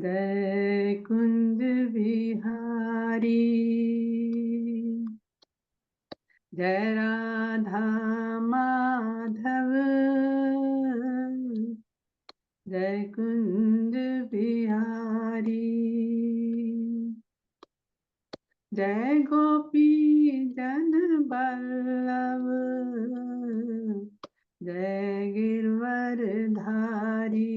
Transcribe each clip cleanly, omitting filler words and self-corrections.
जय कुंज बिहारी, जय राधा माधव, जय कुंज बिहारी, जय गोपी जन बल्लभ, जय गिरवर धारी,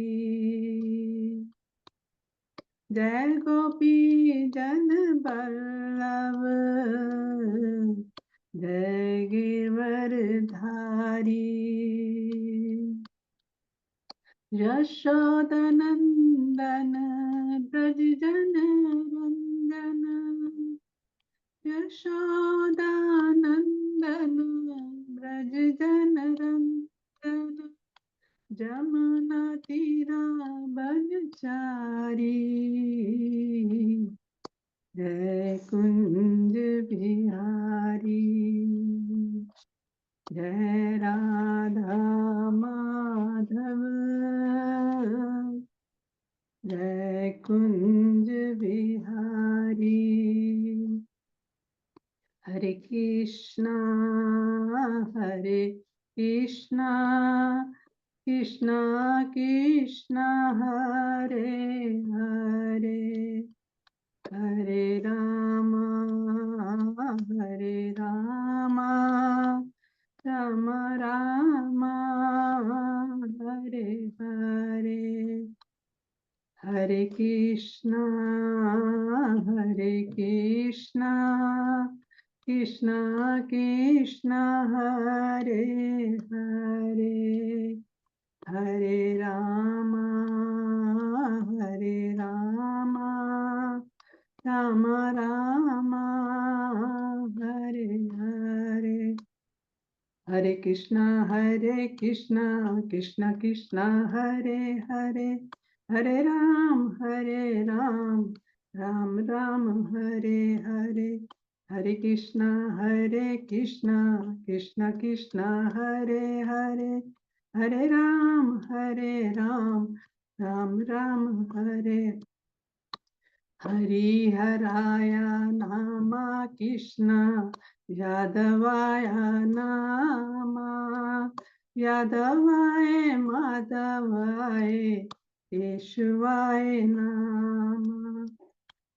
जय गोपी जन बल्लभ, जय गिरवर धारी, यशोदनंदन ब्रज जन रंजन, यशोदानंदन ब्रज जन रंजन, जमुना तीरा बनचारी, जय कुंज बिहारी, जय राधा माधव, जय कुंज बिहारी, हरे कृष्णा कृष्णा कृष्णा हरे हरे, हरे राम राम राम हरे हरे, हरे कृष्णा कृष्णा कृष्णा हरे हरे, हरे राम राम राम हरे हरे, हरे कृष्णा कृष्णा कृष्णा हरे हरे, हरे राम राम राम हरे हरे, हरे कृष्णा कृष्णा कृष्णा हरे हरे, हरे राम राम राम हरे, हरि हराया नामा कृष्णा, यादवाय नामा, यादवाय माधवाय केशवाय नामा,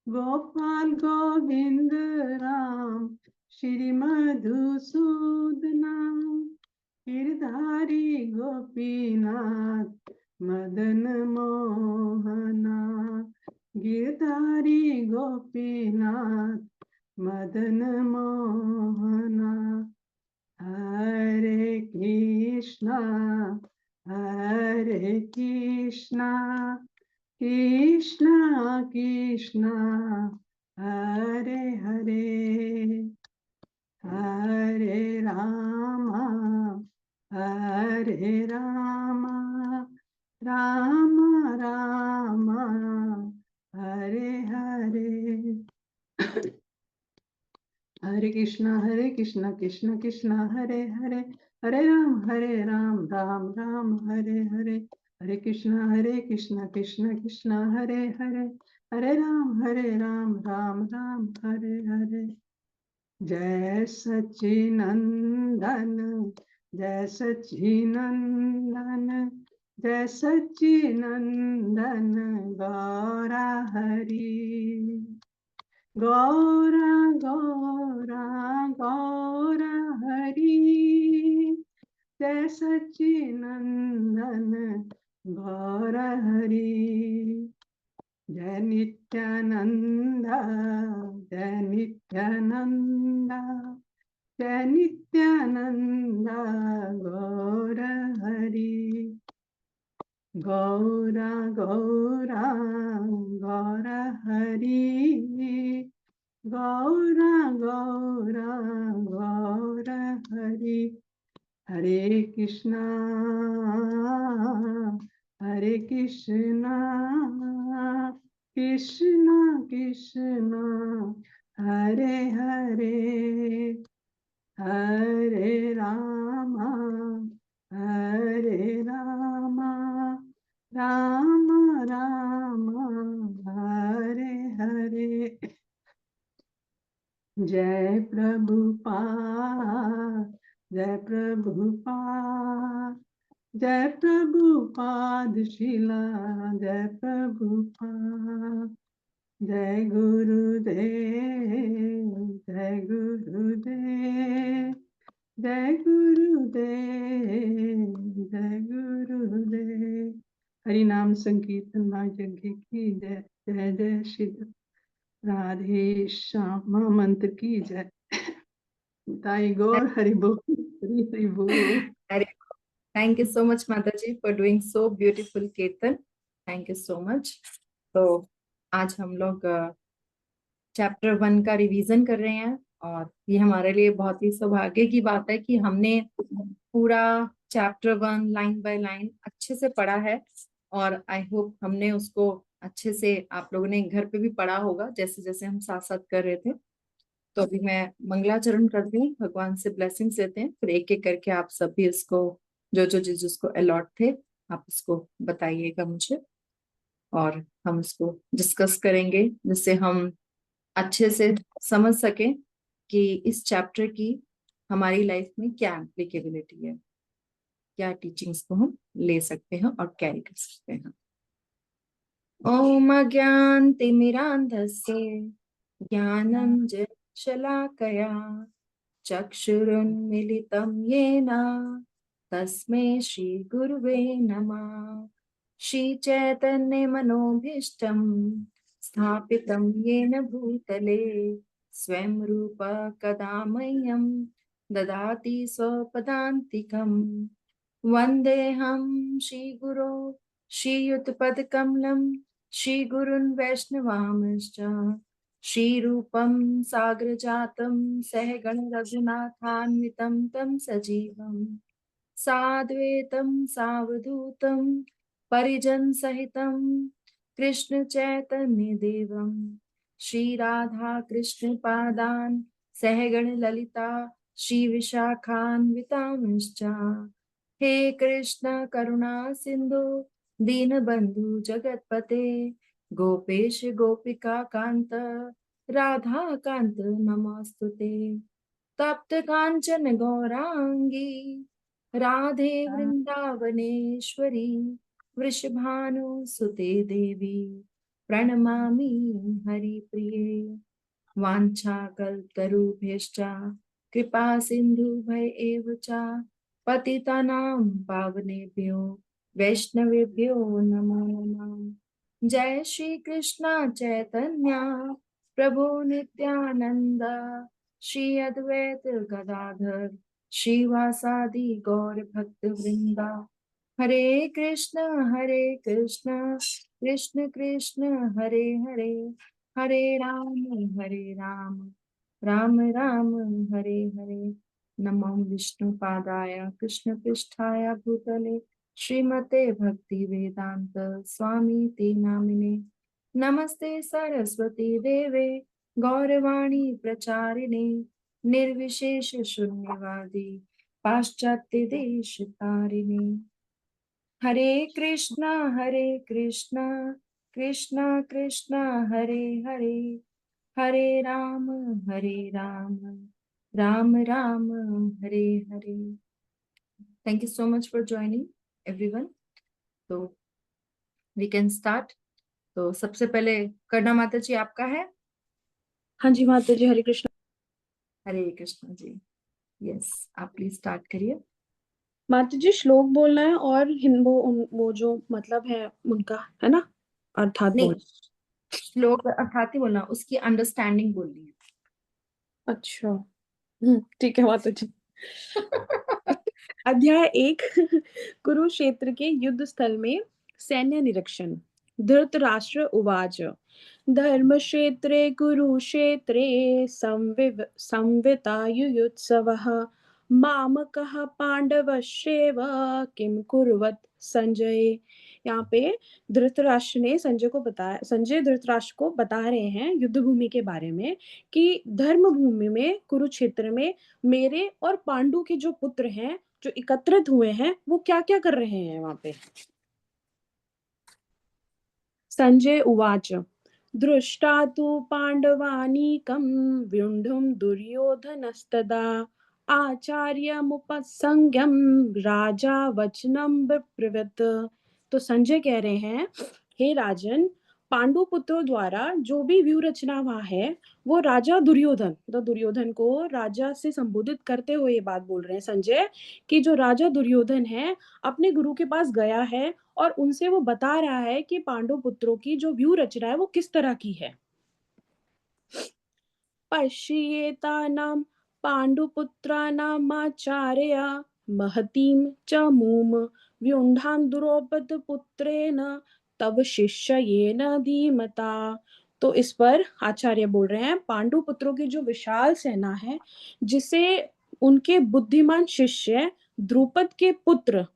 गोपाल गोविंद राम श्री मधुसूदना, गिरधारी गोपीनाथ मदन मोहना, गिरधारी गोपीनाथ मदन मोहना, हरे कृष्णा कृष्णा कृष्णा हरे हरे, हरे राम राम राम हरे हरे, हरे कृष्णा कृष्ण कृष्ण हरे हरे, हरे राम राम राम हरे हरे, हरे कृष्ण कृष्ण कृष्ण हरे हरे, हरे राम राम राम हरे हरे, जय सच्चिनंदन जय सच्चिनंदन जय सच्चिनंदन गौरा हरि, गौरा गौरा गौरा हरि, जय सच्चिनंदन गौरा हरि, जय नित्यानंदा जय नित्यानंदा जय नित्यानंदा गौर हरि, गौरा गौरा गौर हरि, गौरा गौरा गौर हरि, हरे कृष्णा कृष्णा कृष्णा हरे हरे, हरे राम राम राम जय प्रभुपाद, जय प्रभुपाद, जय प्रभुपाद शिला, जय प्रभुपाद, जय गुरुदेव, जय गुरुदेव, जय गुरुदेव, जय गुरुदेव। हरि नाम संकीर्तन महायज्ञ की जय। जय जय श्री राधे श्याम महामंत्र की जय। ताई गौर हरि बोल, हरि हरि बोल। थैंक यू सो मच माता जी फॉर डूइंग सो ब्यूटीफुल कीर्तन। Thank you so much. तो आज हम लोग चैप्टर 1 का रिवीजन कर रहे हैं और ये हमारे लिए बहुत ही सौभाग्य की बात है कि हमने पूरा चैप्टर 1 लाइन बाय लाइन अच्छे से पढ़ा है और आई होप हमने उसको अच्छे से आप लोगों ने घर पे भी पढ़ा होगा जैसे जैसे हम साथ साथ कर रहे थे। तो अभी मैं मंगलाचरण करती हूँ, भगवान से ब्लेसिंग्स लेते हैं, फिर एक एक करके आप सब भी इसको जो जो जिसको अलॉट थे आप उसको बताइएगा मुझे और हम इसको डिस्कस करेंगे जिससे हम अच्छे से समझ सकें कि इस चैप्टर की हमारी लाइफ में क्या एप्लीकेबिलिटी है, क्या टीचिंग्स को हम ले सकते हैं और कैरी कर सकते हैं। ओम अज्ञानतिमिरान्धस्य ज्ञानञ्जनशलाकया चक्षुरुन्मीलितं येन तस्मै श्रीगुरुवे नमः। श्रीचैतन्यमनोभीष्टं स्थापितं येन भूतले स्वयं रूप कदा मह्यं ददाति स्वपदान्तिकम्। वन्देऽहं श्रीगुरो श्रीयुतपदकमलं श्रीगुरुन् वैष्णवांश्च श्रीरूपं साग्रजातं सहगण रघुनाथान्वितं तं सजीवं साद्वैतं सावधूतं परिजनसहितं कृष्ण चैतन्य देवं श्रीराधा कृष्ण पादान् सहगण ललिता श्री विशाखान्वितांश्च। हे कृष्ण करुणा सिंधु दीनबंधु जगतपते गोपेश गोपिका कांत राधा कांत नमोस्तुते। तप्त कांचन गौरांगी राधे वृंदावनेश्वरी वृषभानुसुते देवी प्रणमामि हरिप्रिये। वाञ्छाकल्पतरुभ्यश्च कृपा सिन्धुभ्य एव च पतितानां पावनेभ्यो वैष्णवेभ्यो नमो नमः। जय श्री कृष्ण चैतन्य प्रभु नित्यानंद श्री अद्वैत गदाधर श्रीवासादि गौर भक्त वृंदा। हरे कृष्ण कृष्ण कृष्ण हरे हरे हरे राम राम राम हरे हरे। नमो विष्णु पादाय कृष्ण पृष्ठाय भूतले श्रीमते भक्ति वेदांत स्वामी ते नामिने। नमस्ते सरस्वती देवे गौरवाणी प्रचारिणे निर्विशेष शून्यवादी पाश्चात्य देश तारिणे। Hare Krishna Krishna Krishna Hare Hare Hare Ram Ram Ram Hare Hare. Thank you so much for joining everyone. तो वी कैन स्टार्ट। तो सबसे पहले करना माता जी आपका है। हाँ जी माता जी, हरे कृष्ण जी। यस, आप प्लीज स्टार्ट करिए। माता जी श्लोक बोलना है और वो जो मतलब है उनका, है ना, अर्थात नहीं, बोल। श्लोक अर्थात ही बोलना, उसकी अंडरस्टैंडिंग बोलनी है। अच्छा, ठीक है माता जी। अध्याय 1 कुरुक्षेत्र के युद्ध स्थल में सैन्य निरीक्षण। धृतराष्ट्र उवाच धर्मक्षेत्रे कुरुक्षेत्रे संवितायुयुत्सवः मामकः पांडवश्चैव किम कुर्वत् संजय। यहाँ पे धृतराष्ट्र ने संजय को बताया, संजय धृतराष्ट्र को बता रहे हैं युद्ध भूमि के बारे में कि धर्म भूमि में कुरुक्षेत्र में मेरे और पांडु के जो पुत्र हैं जो एकत्रित हुए हैं वो क्या क्या कर रहे हैं वहां पे। संजय उवाच दृष्टा तु पाण्डवानीकं व्युण्ढुं दुर्योधनस्तदा आचार्यमुपसंज्ञं राजा वचनं विप्रवृत्। तो संजय कह रहे हैं, हे राजन, पांडु पुत्रों द्वारा जो भी व्यूह रचना हुआ है, वो राजा दुर्योधन, तो दुर्योधन को राजा से संबोधित करते हुए ये बात बोल रहे हैं संजय, कि जो राजा दुर्योधन है अपने गुरु के पास गया है और उनसे वो बता रहा है कि पांडु पुत्रों की जो व्यूह रचना है वो किस तरह की है। पश्येतानां पाण्डुपुत्राणामाचार्य महतीं च मूम व्युण्ढां द्रौपदपुत्रेण तव शिष्येन धीमता। तो इस पर आचार्य बोल रहे हैं, पांडु पुत्रों की जो विशाल सेना है, जिसे उनके बुद्धिमान शिष्य द्रुपद के पुत्र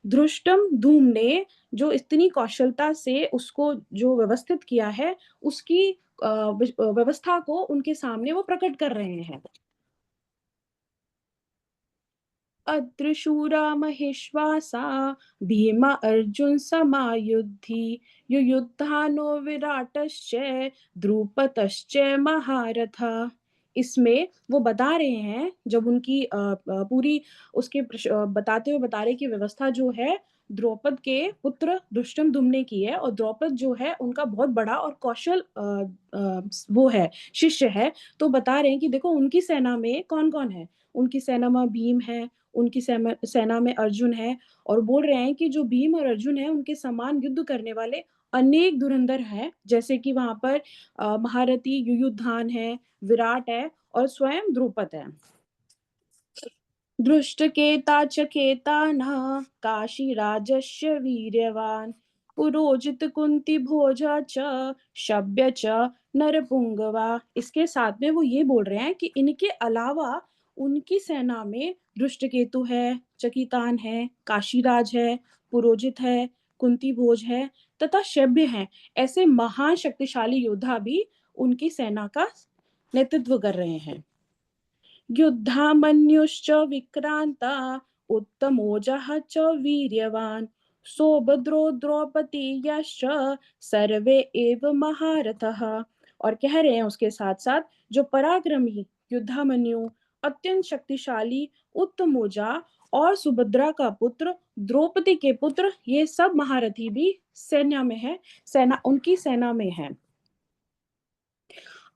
धृष्टम धूम ने जो इतनी कौशलता से उसको जो व्यवस्थित किया है, उसकी व्यवस्था को उनके सामने वो प्रकट कर रहे हैं। अत्रिशूरा महेश्वासा भीमा अर्जुन समायुद्धि युयुद्धानो विराटश्च द्रुपदश्च महारथा। इसमें वो बता रहे हैं, जब उनकी पूरी उसके बताते हुए बता रहे कि व्यवस्था जो है द्रौपद के पुत्र दुष्टम ने की है, और द्रौपद जो है उनका बहुत बड़ा और कौशल वो है, शिष्य है। तो बता रहे हैं कि देखो उनकी सेना में कौन कौन है, उनकी सेना में भीम है, उनकी सेना में अर्जुन है, और बोल रहे हैं कि जो भीम और अर्जुन है उनके समान युद्ध करने वाले अनेक धुरंधर हैं, जैसे कि वहां पर महारथी युयुधान है, विराट है और स्वयं द्रुपद है। दृष्टकेता च केतानः काशीराजस्य वीर्यवान् पुरोजित कुंती भोजा च शव्य च नरपुंगवा। इसके साथ में वो ये बोल रहे हैं कि इनके अलावा उनकी सेना में दृष्टकेतु है, चकितान है, काशीराज है, पुरोजित है, कुंती भोज है तथा शव्य है। ऐसे महान शक्तिशाली योद्धा भी उनकी सेना का नेतृत्व कर रहे हैं। युद्धामन्युश्च विक्रांता उत्तमोजः च वीर्यवान् सौभद्रो द्रौपदीयश्च सर्वे एव महारथः। और कह रहे हैं उसके साथ साथ जो पराक्रमी युद्धामन्यु, अत्यंत शक्तिशाली उत्तमोजा और सुभद्रा का पुत्र द्रौपदी के पुत्र, ये सब महारथी भी सेना में है, सेना उनकी सेना में है।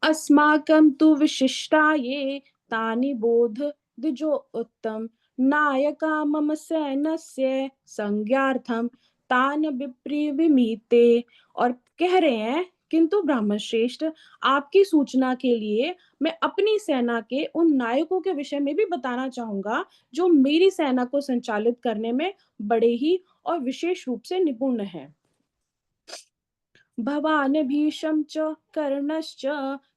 अस्माकं तु विशिष्टाये तानि बोध द्विजो उत्तम नायका मम सैन्यस्य संज्ञार्थम तान विप्रीविमीते। और कह रहे हैं, किंतु ब्राह्मण श्रेष्ठ, आपकी सूचना के लिए मैं अपनी सेना के उन नायकों के विषय में भी बताना चाहूंगा जो मेरी सेना को संचालित करने में बड़े ही और विशेष रूप से निपुण हैं। भवान् भीषम च कर्णश्च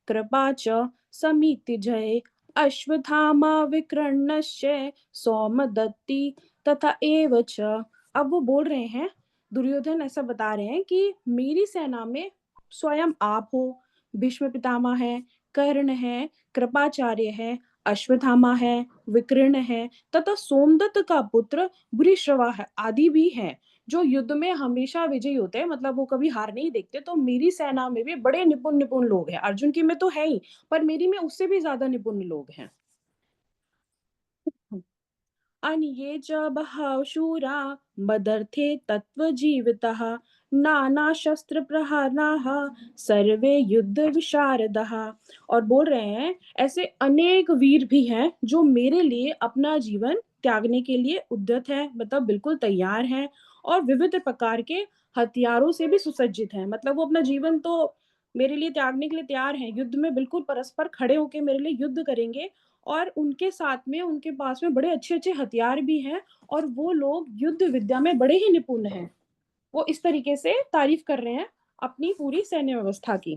कृपा च समितिजय अश्वत्थामा विकर्णश्च सौमदत्ति तथा एव च। अब वो बोल रहे हैं, दुर्योधन ऐसा बता रहे हैं कि मेरी सेना में स्वयं आप हो, भीष्म पितामह है, कर्ण है, कृपाचार्य है, अश्वत्थामा है, विकर्ण है तथा सोमदत्त का पुत्र भूरिश्रवा है आदि भी है, जो युद्ध में हमेशा विजयी होते हैं, मतलब वो कभी हार नहीं देखते। तो मेरी सेना में भी बड़े निपुण निपुण लोग हैं, अर्जुन की में तो है ही, पर मेरी में उससे भी ज्यादा निपुण लोग हैं। अन्ये च बहवः शूरा मदर्थे तत्त्वजीवितः नानाशस्त्रप्रहाराः सर्वे युद्ध विशारदः। और बोल रहे हैं, ऐसे अनेक वीर भी हैं जो मेरे लिए अपना जीवन त्यागने के लिए उद्यत है, मतलब बिल्कुल तैयार हैं, और विविध प्रकार के हथियारों से भी सुसज्जित हैं, मतलब वो अपना जीवन तो मेरे लिए त्यागने के लिए तैयार हैं, युद्ध में बिल्कुल परस्पर खड़े होकर मेरे लिए युद्ध करेंगे। और उनके साथ में उनके पास में बड़े अच्छे-अच्छे हथियार भी हैं, और वो लोग युद्ध विद्या में बड़े ही निपुण हैं। वो इस तरीके से तारीफ कर रहे हैं अपनी पूरी सैन्य व्यवस्था की।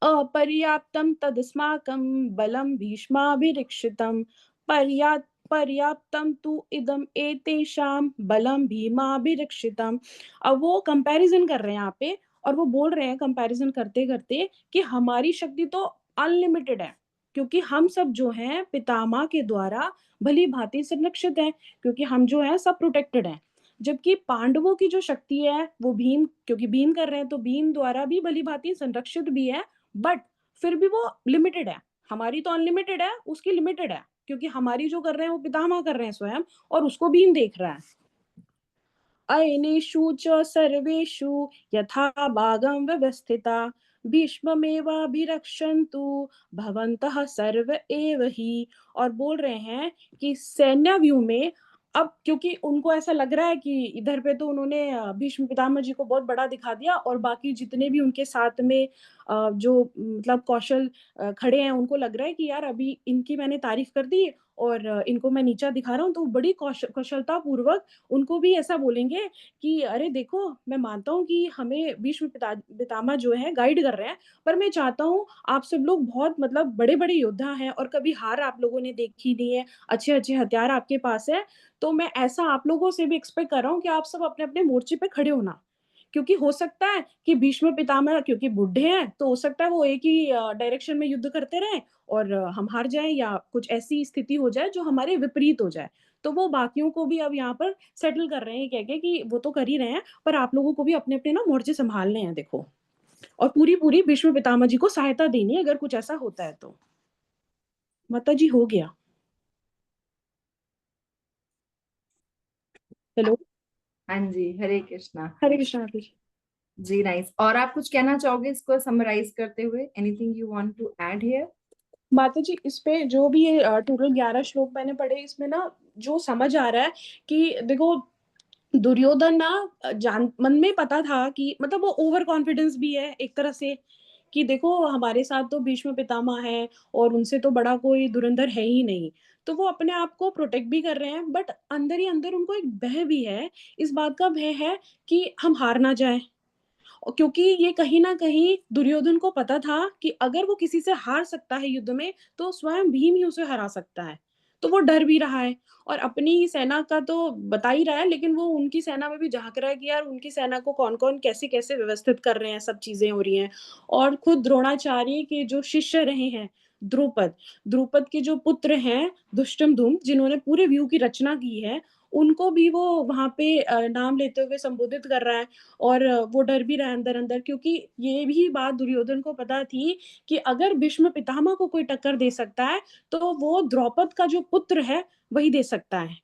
अपर्याप्तं तदस्माकं बलं भीष्माभिरक्षितं पर्याप्तं तु इदम् एतेषां बलं भीमाभिरक्षितं। अब वो कंपैरिजन कर रहे हैं यहाँ पे, और वो बोल रहे हैं कंपैरिजन करते करते कि हमारी शक्ति तो अनलिमिटेड है, क्योंकि हम सब जो हैं पितामह के द्वारा भली भांति संरक्षित हैं, क्योंकि हम जो हैं सब प्रोटेक्टेड हैं। जबकि पांडवों की जो शक्ति है वो भीम, क्योंकि भीम कर रहे हैं तो भीम द्वारा भी भली-भांति संरक्षित भी है, बट फिर भी वो लिमिटेड है। हमारी तो अनलिमिटेड है, उसकी लिमिटेड है, क्योंकि हमारी जो कर रहे हैं वो पितामह कर रहे हैं स्वयं, और उसको भीम देख रहा है। अयनेषु च सर्वेषु यथा भागं व्यवस्थिता भीष्ममेवाभिरक्षन्तु भवन्तः सर्व एव हि। और बोल रहे हैं कि सैन्य व्यू में, अब क्योंकि उनको ऐसा लग रहा है कि इधर पे तो उन्होंने भीष्म पितामह जी को बहुत बड़ा दिखा दिया, और बाकी जितने भी उनके साथ में जो मतलब कौशल खड़े हैं, उनको लग रहा है कि यार अभी इनकी मैंने तारीफ कर दी और इनको मैं नीचा दिखा रहा हूँ, तो बड़ी कौशलता पूर्वक उनको भी ऐसा बोलेंगे कि अरे देखो, मैं मानता हूँ कि हमें भीष्म पितामह जो है गाइड कर रहे हैं, पर मैं चाहता हूँ आप सब लोग बहुत मतलब बड़े-बड़े योद्धा हैं और कभी हार आप लोगों ने देखी नहीं है, अच्छे-अच्छे हथियार आपके पास है, तो मैं ऐसा आप लोगों से भी एक्सपेक्ट कर रहा हूँ कि आप सब अपने-अपने मोर्चे पे खड़े होना। क्योंकि हो सकता है कि भीष्म पितामह क्योंकि बूढ़े हैं, तो हो सकता है वो एक ही डायरेक्शन में युद्ध करते रहें और हम हार जाएँ, या कुछ ऐसी स्थिति हो जाए जो हमारे विपरीत हो जाए। तो वो बाकियों को भी अब यहाँ पर सेटल कर रहे हैं कह के कि वो तो कर ही रहे हैं, पर आप लोगों को भी अपने-अपने ना मोर्चे सँभालने हैं देखो। और पूरी-पूरी भीष्म पितामह जी को सहायता देनी है अगर कुछ ऐसा होता है तो। माताजी हो गया। हेलो, हाँ जी, हरे कृष्णा। हरे कृष्णा माताजी। जी नाइस। और आप कुछ कहना चाहोगे इसको समराइज करते हुए? Anything you want to add here? माताजी इस पे जो भी ये टोटल 11 श्लोक मैंने पढ़े, इसमें ना जो समझ आ रहा है कि देखो, दुर्योधन ना जान मन में पता था कि मतलब वो ओवर कॉन्फिडेंस भी है एक तरह से, कि देखो हमारे साथ तो भीष्म पितामह है और उनसे तो बड़ा कोई धुरंधर है ही नहीं। तो वो अपने आप को प्रोटेक्ट भी कर रहे हैं, बट अंदर ही अंदर उनको एक भय भी है। इस बात का भय है कि हम हार ना जाएँ। क्योंकि ये कहीं न कहीं दुर्योधन को पता था कि अगर वो किसी से हार सकता है युद्ध में, तो स्वयं भीम ही उसे हरा सकता है। तो वो डर भी रहा है, और अपनी ही सेना का तो बता ही रहा है, लेकिन वो उनकी सेना में भी झाँक रहा है कि यार उनकी सेना को कौन-कौन, कैसे-कैसे व्यवस्थित कर रहे हैं, सब चीज़ें हो रही हैं। और खुद द्रोणाचार्य के जो शिष्य रहे हैं, द्रुपद, द्रुपद के जो पुत्र हैं धृष्टद्युम्न, जिन्होंने पूरे व्यूह की रचना की है, उनको भी वो वहाँ पे नाम लेते हुए संबोधित कर रहा है। और वो डर भी रहा है अंदर-अंदर, क्योंकि ये भी बात दुर्योधन को पता थी कि अगर भीष्म पितामह को कोई टक्कर दे सकता है, तो वो द्रौपद का जो पुत्र है, वही दे सकता है।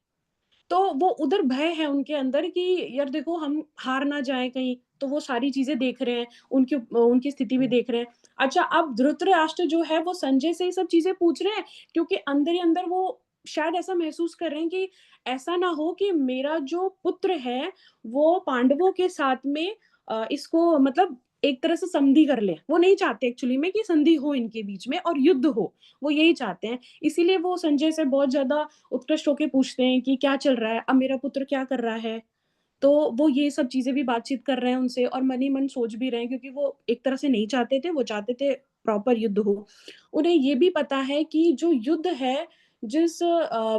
तो वो उधर भय है उनके अंदर कि यार देखो हम हार ना जाएँ कहीं, तो वो सारी चीज़ें देख रहे हैं, उनकी स्थिति भी देख रहे हैं। अच्छा, अब धृतराष्ट्र जो है वो संजय से ये सब चीज़ें पूछ रहे हैं, क्योंकि अंदर ही अंदर वो शायद ऐसा महसूस कर रहे हैं कि ऐसा ना हो कि मेरा जो पुत्र है, वो पांडवों के साथ में इसको मतलब एक तरह से संधि कर ले। वो नहीं चाहते एक्चुअली में कि संधि हो इनके बीच में और युद्ध हो, वो यही चाहते हैं। इसीलिए वो संजय से बहुत ज़्यादा उत्कृष्ट होके पूछते हैं कि क्या चल रहा है? अब मेरा पुत्र क्या कर रहा है? तो वो ये सब चीज़ें भी बातचीत कर रहे हैं उनसे, और मन ही मन सोच भी रहे हैं, क्योंकि वो एक तरह से नहीं चाहते थे, वो चाहते थे प्रॉपर युद्ध हो। उन्हें ये भी पता है कि जो युद्ध है, जिस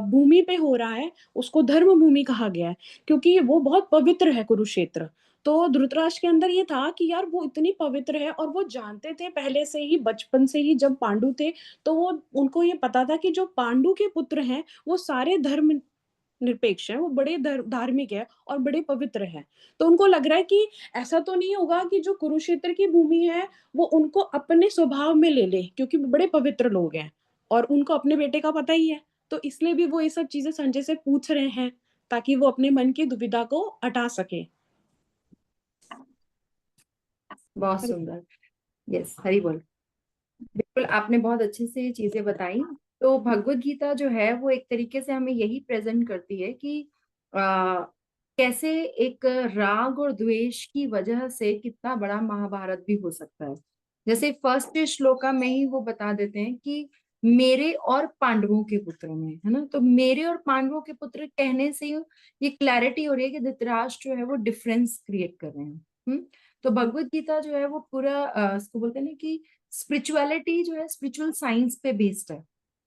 भूमि पे हो रहा है, उसको धर्म भूमि कहा गया है, क्योंकि वो बहुत पवित्र है कुरुक्षेत्र। तो धृतराष्ट्र के अंदर ये था कि यार वो इतनी पवित्र है, और वो जानते थे पहले से ही, बचपन से ही जब पांडु थे, तो वो उनको ये पता था कि जो पांडु के पुत्र हैं, वो सारे धर्म निरपेक्ष हैं, वो बड़े धार्मिक हैं और बड़े पवित्र हैं। तो उनको लग रहा है कि ऐसा तो नहीं होगा कि जो कुरुक्षेत्र की भूमि है, वो उनको अपने स्वभाव में ले ले, क्योंकि वो बड़े पवित्र लोग हैं और उनको अपने बेटे का पता ही है। तो इसलिए भी वो ये सब चीज़ें संजय से पूछ रहे हैं, ताकि वो अपने मन की दुविधा को हटा सकें। बहुत सुंदर। यस, हरि बोल। बिल्कुल, आपने बहुत अच्छे से ये चीजें बताई। तो भगवत गीता जो है वो एक तरीके से हमें यही प्रेजेंट करती है कि कैसे एक राग और द्वेष की वजह से कितना बड़ा महाभारत भी हो सकता है। जैसे फर्स्ट श्लोका में ही वो बता देते हैं कि मेरे और पांडवों के पुत्र में, है ना। तो मेरे और पांडवों के पुत्र कहने से ही ये क्लैरिटी हो रही है कि धृतराष्ट्र जो है वो डिफरेंस क्रिएट कर रहे हैं। तो भगवत गीता जो है वो पूरा इसको बोलते हैं ना कि स्पिरिचुअलिटी जो है स्पिरिचुअल साइंस पे बेस्ड है।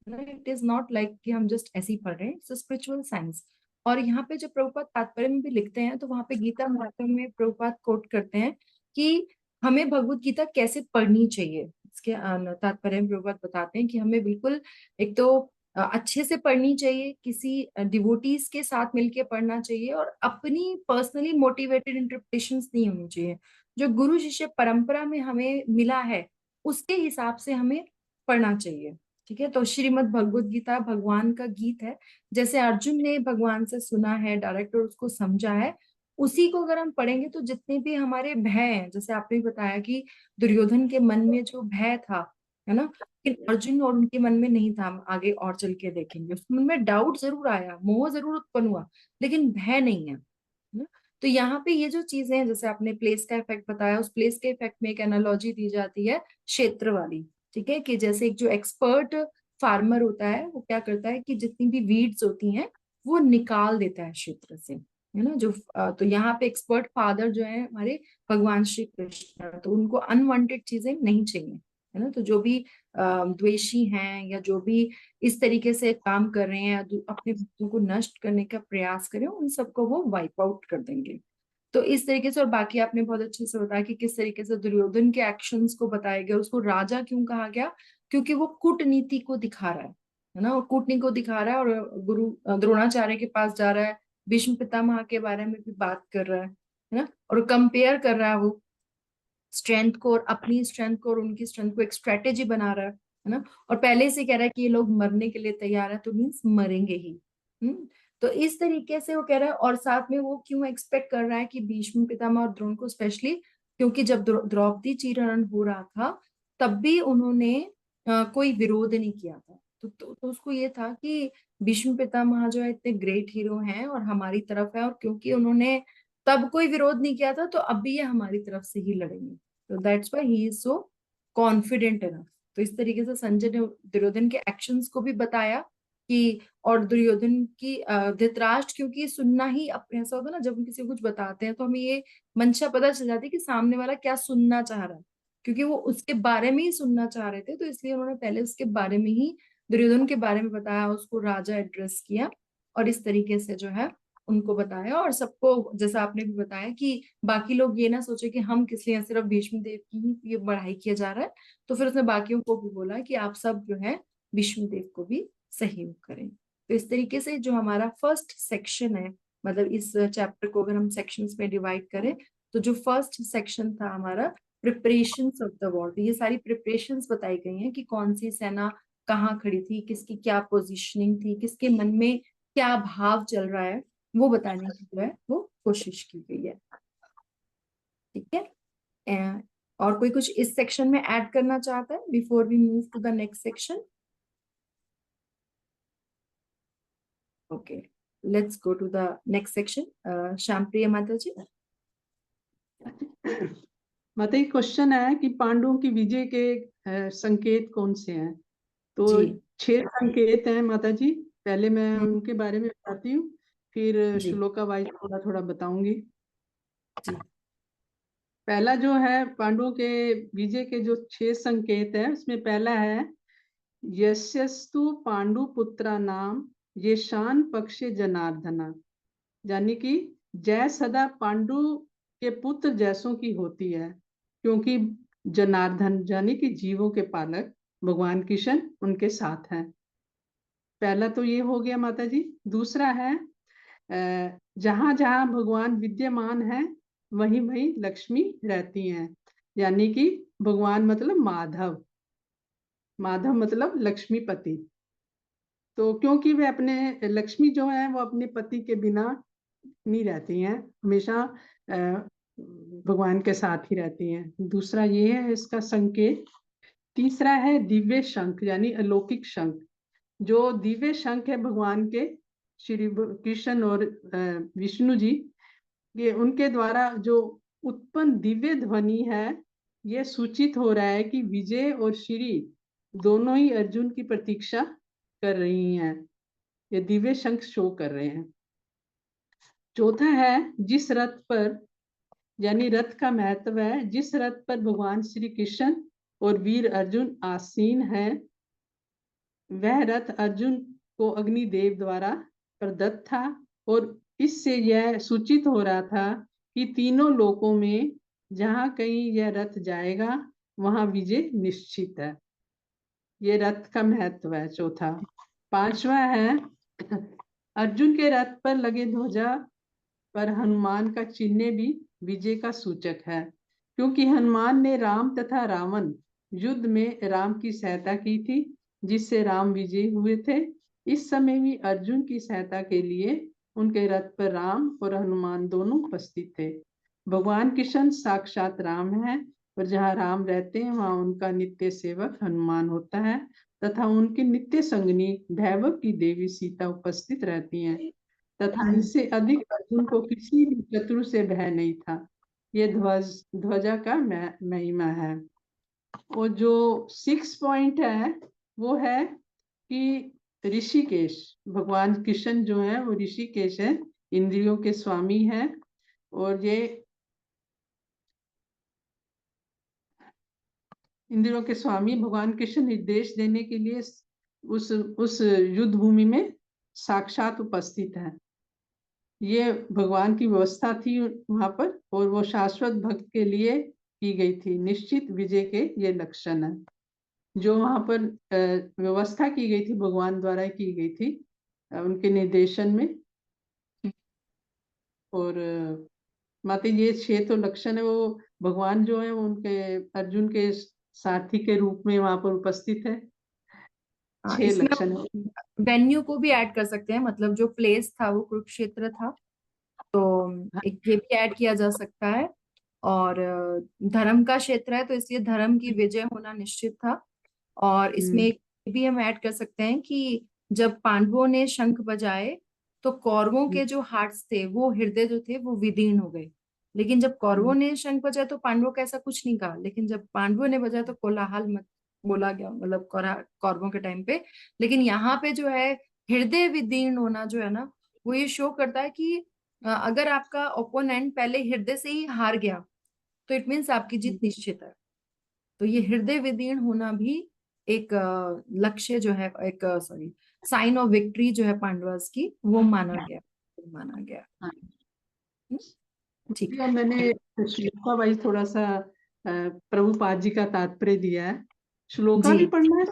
इट इज नॉट लाइक कि हम जस्ट ऐसे ही पढ़ रहे हैं, इट्स स्पिरिचुअल साइंस। और यहाँ पे जो प्रभुपाद तात्पर्य में भी लिखते हैं, तो वहां पे गीता महात्म्य में प्रभुपाद कोट करते हैं कि हमें भगवत गीता कैसे पढ़नी चाहिए। इसके तात्पर्य में प्रभुपाद बताते हैं कि हमें बिल्कुल एक तो अच्छे से पढ़नी चाहिए, किसी डिवोटीज के साथ मिलके पढ़ना चाहिए, और अपनी पर्सनली मोटिवेटेड इंटरप्रिटेशंस नहीं होनी चाहिए। जो गुरु शिष्य परंपरा में हमें मिला है उसके हिसाब से हमें पढ़ना चाहिए। ठीक है, तो श्रीमद् भगवत गीता भगवान का गीत है, जैसे अर्जुन ने भगवान से सुना है डायरेक्ट और उसको समझा है, उसी को अगर हम पढ़ेंगे तो जितने भी हमारे भय हैं, जैसे आपने बताया कि दुर्योधन के मन में जो भय था, है ना, लेकिन अर्जुन और उनके मन में नहीं था। हम आगे और चल के देखेंगे, उसके मन में डाउट जरूर आया, मोह जरूर उत्पन्न हुआ, लेकिन भय नहीं है ना। तो यहाँ पे ये जो चीजें हैं, जैसे आपने प्लेस का इफेक्ट बताया, उस प्लेस के इफेक्ट में एक एनालॉजी दी जाती है क्षेत्र वाली। ठीक है, कि जैसे एक जो एक्सपर्ट फार्मर होता है वो क्या करता है कि जितनी भी वीड्स होती हैं वो निकाल देता है क्षेत्र से, है ना। जो तो यहाँ पे एक्सपर्ट फादर जो है हमारे भगवान श्री कृष्ण, तो उनको अनवांटेड चीजें नहीं चाहिए, है ना। तो जो भी द्वेषी हैं या जो भी इस तरीके से काम कर रहे हैं या अपने भक्तों को नष्ट करने का प्रयास करें, उन सबको वो वाइप आउट कर देंगे। तो इस तरीके से, और बाकी आपने बहुत अच्छे से बताया कि किस तरीके से दुर्योधन के एक्शंस को बताया गया, उसको राजा क्यों कहा गया, क्योंकि वो कूटनीति को दिखा रहा है ना, और कूटनीति को दिखा रहा है, और गुरु द्रोणाचार्य के पास जा रहा है, भीष्म पितामह के बारे में भी बात कर रहा है ना, और कंपेयर कर रहा है वो स्ट्रेंथ को और अपनी स्ट्रेंथ को और उनकी स्ट्रेंथ को, एक स्ट्रेटेजी बना रहा है ना, और पहले से कह रहा है कि ये लोग मरने के लिए तैयार है, तो मीन्स मरेंगे ही। तो इस तरीके से वो कह रहा है, और साथ में वो क्यों एक्सपेक्ट कर रहा है कि भीष्म पितामह और द्रोण को स्पेशली, क्योंकि जब द्रौपदी चीरहरण हो रहा था तब भी उन्होंने कोई विरोध नहीं किया था। तो उसको ये था कि भीष्म पितामह जो है इतने ग्रेट हीरो हैं और हमारी तरफ है, और क्योंकि उन्होंने तब कोई विरोध नहीं किया था तो अब भी ये हमारी तरफ से ही लड़ेंगे, तो that's why he is so confident enough. तो इस तरीके से संजय ने दुर्योधन के एक्शंस को भी बताया कि, और दुर्योधन की धृतराष्ट्र, क्योंकि सुनना ही अपने, ऐसा होता है ना जब हम किसी को कुछ बताते हैं तो हमें ये मंशा पता चल जाती है कि सामने वाला क्या सुनना चाह रहा है, क्योंकि वो उसके बारे में ही सुनना चाह रहे थे, तो इसलिए उन्होंने पहले उसके बारे में ही, दुर्योधन के बारे में बताया, उसको राजा एड्रेस किया, और इस तरीके से जो है उनको बताया, और सबको जैसा आपने भी बताया कि बाकी लोग ये ना सोचे कि हम किस लिए, सिर्फ भीष्म देव की ही ये बढ़ाई किया जा रहा है, तो फिर उसने बाकियों को भी बोला कि आप सब जो है भीष्म देव को भी सहयोग करें। तो इस तरीके से जो हमारा फर्स्ट सेक्शन है, मतलब इस चैप्टर को अगर हम सेक्शंस में डिवाइड करें, तो जो फर्स्ट सेक्शन था हमारा प्रिपरेशंस ऑफ द वॉर, तो ये सारी प्रिपरेशंस बताई गई हैं कि कौन सी सेना कहाँ खड़ी थी, किसकी क्या पोजीशनिंग थी, किसके मन में क्या भाव चल रहा है, वो बताने की जो है वो कोशिश की गई है। ठीक है, और कोई कुछ इस सेक्शन में ऐड करना चाहता है before we move to the next section? Okay, let's go to the next section. Shyampriya माता जी। माता जी, क्वेश्चन है कि पांडवों की विजय के संकेत कौन से हैं? तो जी 6 संकेत हैं माता जी। पहले मैं हम्म, उनके बारे में बताती हूँ, फिर जी श्लोका वाइज थोड़ा थोड़ा बताऊंगी। जी पहला जो है पांडवों के विजय के जो 6 संकेत है, उसमें पहला है यस्यस्तु पांडु पुत्रा नाम ये शान पक्षे जनार्दना, यानी कि जय सदा पांडु के पुत्र जैसों की होती है, क्योंकि जनार्दन यानी कि जीवों के पालक भगवान कृष्ण उनके साथ हैं। पहला तो ये हो गया माता जी। दूसरा है जहां जहां भगवान विद्यमान है वहीं वहीं लक्ष्मी रहती हैं, यानी कि भगवान मतलब माधव, माधव मतलब लक्ष्मीपति। तो क्योंकि वे अपने, लक्ष्मी जो है वो अपने पति के बिना नहीं रहती हैं, हमेशा भगवान के साथ ही रहती हैं। दूसरा ये है इसका संकेत। तीसरा है दिव्य शंख यानी अलौकिक शंख। जो दिव्य शंख है भगवान के, श्री कृष्ण और विष्णु जी, ये उनके द्वारा जो उत्पन्न दिव्य ध्वनि है, ये सूचित हो रहा है कि विजय और श्री दोनों ही अर्जुन की प्रतीक्षा कर रही हैं। ये दिव्य शंख शो कर रहे हैं। चौथा है जिस रथ पर, यानी रथ का महत्व है, जिस रथ पर भगवान श्री कृष्ण और वीर अर्जुन आसीन हैं, वह रथ अर्जुन को अग्निदेव द्वारा प्रदत्त था, और इससे यह सूचित हो रहा था कि तीनों लोकों में जहां कहीं यह रथ जाएगा वहां विजय निश्चित है। ये रथ का महत्व है चौथा। पांचवा है अर्जुन के रथ पर लगे ध्वजा पर हनुमान का चिन्ह भी विजय का सूचक है, क्योंकि हनुमान ने राम तथा रावण युद्ध में राम की सहायता की थी, जिससे राम विजयी हुए थे। इस समय भी अर्जुन की सहायता के लिए उनके रथ पर राम और हनुमान दोनों उपस्थित थे। भगवान कृष्ण साक्षात राम है, और जहाँ राम रहते हैं वहाँ उनका नित्य सेवक हनुमान होता है, तथा उनकी नित्य संगनी दैवक की देवी सीता उपस्थित रहती हैं, तथा इससे अधिक अर्जुन को किसी भी शत्रु से भय नहीं था। ये ध्वजा का महिमा है। और जो 6 पॉइंट है वो है कि ऋषिकेश, भगवान कृष्ण जो है वो ऋषिकेश है, इंद्रियों के स्वामी है, और ये इंद्रियों के स्वामी भगवान कृष्ण निर्देश देने के लिए उस युद्ध भूमि में साक्षात उपस्थित है। ये भगवान की व्यवस्था थी वहां पर, और वो शाश्वत भक्त के लिए की गई थी। निश्चित विजय के ये लक्षण है जो वहां पर व्यवस्था की गई थी, भगवान द्वारा की गई थी उनके निर्देशन में। और माते ये 6 तो लक्षण है, वो भगवान जो है वो उनके अर्जुन के सारथी के रूप में वहां पर उपस्थित है। 6 इसमें लक्षण है। वेन्यू को भी ऐड कर सकते हैं, मतलब जो प्लेस था वो कुरुक्षेत्र था, तो एक ये भी ऐड किया जा सकता है। और धर्म का क्षेत्र है तो इसलिए धर्म की विजय होना निश्चित था। और इसमें एक भी हम ऐड कर सकते हैं कि जब पांडवों ने शंख बजाए तो कौरवों के जो हार्ट्स थे, वो हृदय जो थे वो विदीर्ण हो गए। लेकिन जब कौरवों ने शंख बजाया तो पांडवों का ऐसा कुछ नहीं कहा, लेकिन जब पांडवों ने बजाया तो कोलाहल मत बोला गया, मतलब कौरवों के टाइम पे। लेकिन यहाँ पे जो है हृदय विदीर्ण होना जो है ना, वो ये शो करता है कि अगर आपका ओपोनेंट पहले हृदय से ही हार गया तो इट मीन्स आपकी जीत निश्चित है। तो ये हृदय विदीर्ण होना भी एक लक्ष्य जो है, एक सॉरी साइन ऑफ विक्ट्री जो है पांडवास की, वो माना गया। ठीक ये मैंने श्लोका वाइज थोड़ा सा प्रभुपाद जी का तात्पर्य दिया है। श्लोका भी जी। पढ़ना है,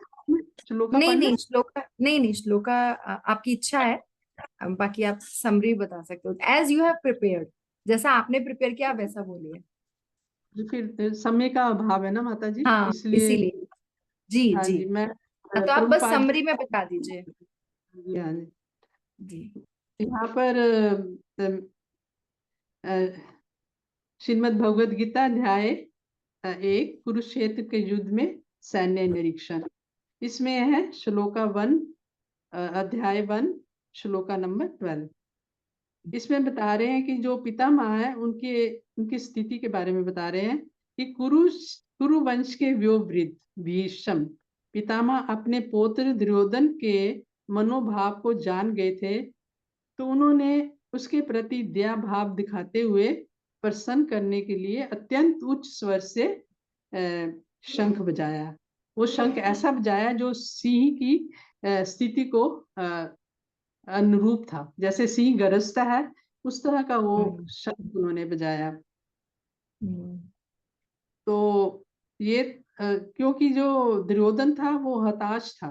श्लोका नहीं पढ़ना नहीं है? श्लोका, नहीं श्लोका आपकी इच्छा है। बाकी आप समरी बता सकते हो एज यू हैव प्रिपेयर्ड, जैसा आपने प्रिपेयर किया वैसा बोलिए। फिर समय का अभाव है ना माता जी, हाँ इसलिए। इसीलिए। जी हाँ जी। जी, मैं हाँ, तो आप बस प्रभुपाद समरी में बता दीजिए। जी, हाँ जी, जी यहाँ पर श्रीमद् भगवद गीता अध्याय 1 कुरुक्षेत्र के युद्ध में सैन्य निरीक्षण, इसमें है श्लोका 1, अध्याय 1, श्लोका नंबर 12। इसमें बता रहे हैं कि जो पितामह है उनकी स्थिति के बारे में बता रहे हैं कि कुरु वंश के व्योवृद्ध भीष्म पितामह अपने पौत्र दुर्योधन के मनोभाव को जान गए थे, तो उन्होंने उसके प्रति दया भाव दिखाते हुए प्रसन्न करने के लिए अत्यंत उच्च स्वर से शंख बजाया। वो शंख ऐसा बजाया जो सिंह की स्थिति को अनुरूप था, जैसे सिंह गरजता है उस तरह का वो शंख उन्होंने बजाया। तो ये क्योंकि जो दुर्योधन था वो हताश था,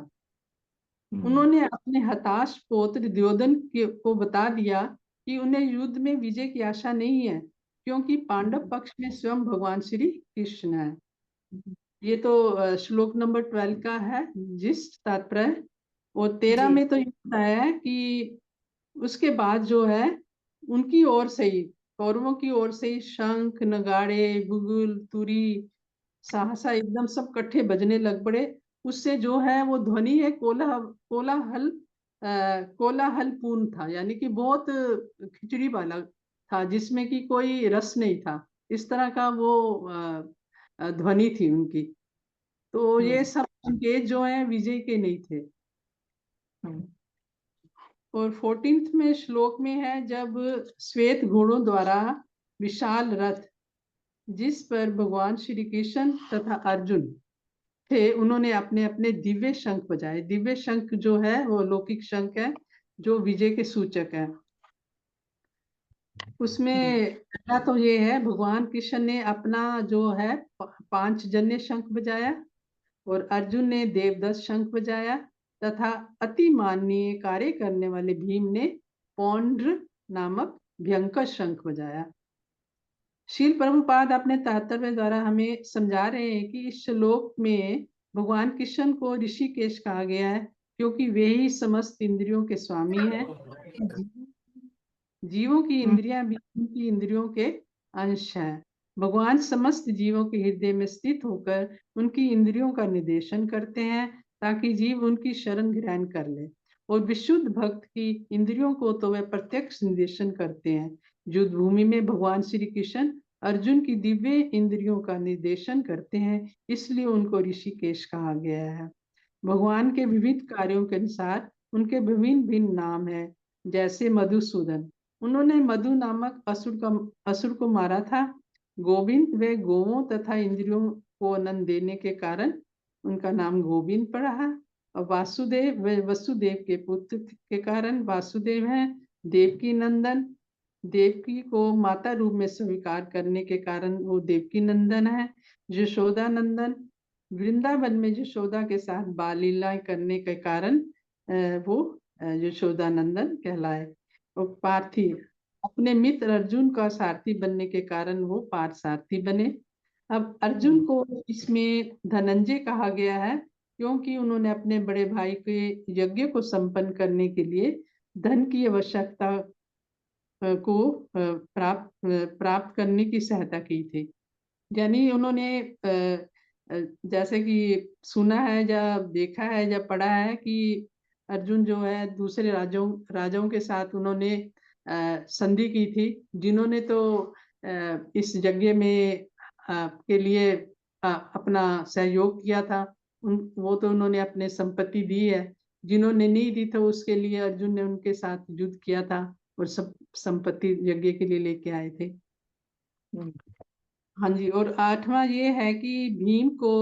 उन्होंने अपने हताश पौत्र दुर्योधन को बता दिया कि उन्हें युद्ध में विजय की आशा नहीं है, क्योंकि पांडव पक्ष में स्वयं भगवान श्री कृष्ण है। ये तो श्लोक नंबर 12 का है जिस तात्पर्य। और 13 जी। में तो ये बताया है कि उसके बाद जो है उनकी ओर से ही, कौरवों की ओर से ही शंख नगाड़े बुगुल तुरी सहसा एकदम सब इकट्ठे बजने लग पड़े। उससे जो है वो ध्वनि है कोलाहल पूर्ण था, यानी कि बहुत खिचड़ी वाला था, जिसमें कि कोई रस नहीं था, इस तरह का वो ध्वनि थी उनकी। तो ये सब संकेत जो है विजय के नहीं थे। और 14th में श्लोक में है, जब श्वेत घोड़ों द्वारा विशाल रथ जिस पर भगवान श्री कृष्ण तथा अर्जुन थे, उन्होंने अपने अपने दिव्य शंख बजाए। दिव्य शंख जो है वो लौकिक शंख है जो विजय के सूचक है। उसमें पहला तो ये है, भगवान कृष्ण ने अपना जो है 5 जन्य शंख बजाया, और अर्जुन ने देवदत्त शंख बजाया, तथा अति माननीय कार्य करने वाले भीम ने पौंड्र नामक भयंकर शंख बजाया। शील प्रभुपाद अपने 73वें द्वारा हमें समझा रहे हैं कि इस श्लोक में भगवान कृष्ण को ऋषिकेश कहा गया है क्योंकि वे ही समस्त इंद्रियों के स्वामी हैं। जीवों की इंद्रियां भी उनकी इंद्रियों के अंश हैं। भगवान समस्त जीवों के हृदय में स्थित होकर उनकी इंद्रियों का निर्देशन करते हैं ताकि जीव उनकी शरण ग्रहण कर ले, और विशुद्ध भक्त की इंद्रियों को तो वे प्रत्यक्ष निर्देशन करते हैं। युद्ध भूमि में भगवान श्री कृष्ण अर्जुन की दिव्य इंद्रियों का निर्देशन करते हैं, इसलिए उनको ऋषिकेश कहा गया है। भगवान के विविध कार्यों के अनुसार उनके विभिन्न भिन्न नाम हैं, जैसे मधुसूदन, उन्होंने मधु नामक असुर को मारा था। गोविंद वे गोवों तथा इंद्रियों को आनंद देने के कारण उनका नाम गोविंद पड़ा है। और वासुदेव वे वसुदेव के पुत्र के कारण वासुदेव हैं। देवकी नंदन, देवकी को माता रूप में स्वीकार करने के कारण वो देवकी नंदन है। यशोदा नंदन, वृंदावन में यशोदा के साथ बाल लीलाएं करने के कारण वो यशोदा नंदन कहलाए। और पार्थी, अपने मित्र अर्जुन का सारथी बनने के कारण वो पार्थ सारथी बने। अब अर्जुन को इसमें धनंजय कहा गया है क्योंकि उन्होंने अपने बड़े भाई के यज्ञ को संपन्न करने के लिए धन की आवश्यकता को प्राप्त करने की सहायता की थी। यानी उन्होंने जैसे कि सुना है या देखा है या पढ़ा है कि अर्जुन जो है दूसरे राजाओं के साथ उन्होंने संधि की थी, जिन्होंने तो इस यज्ञ में के लिए अपना सहयोग किया था, वो तो उन्होंने अपने संपत्ति दी है। जिन्होंने नहीं दी तो उसके लिए अर्जुन ने उनके साथ युद्ध किया था और सब संपत्ति यज्ञ के लिए लेके आए थे। हाँ जी। और 8वां ये है कि भीम को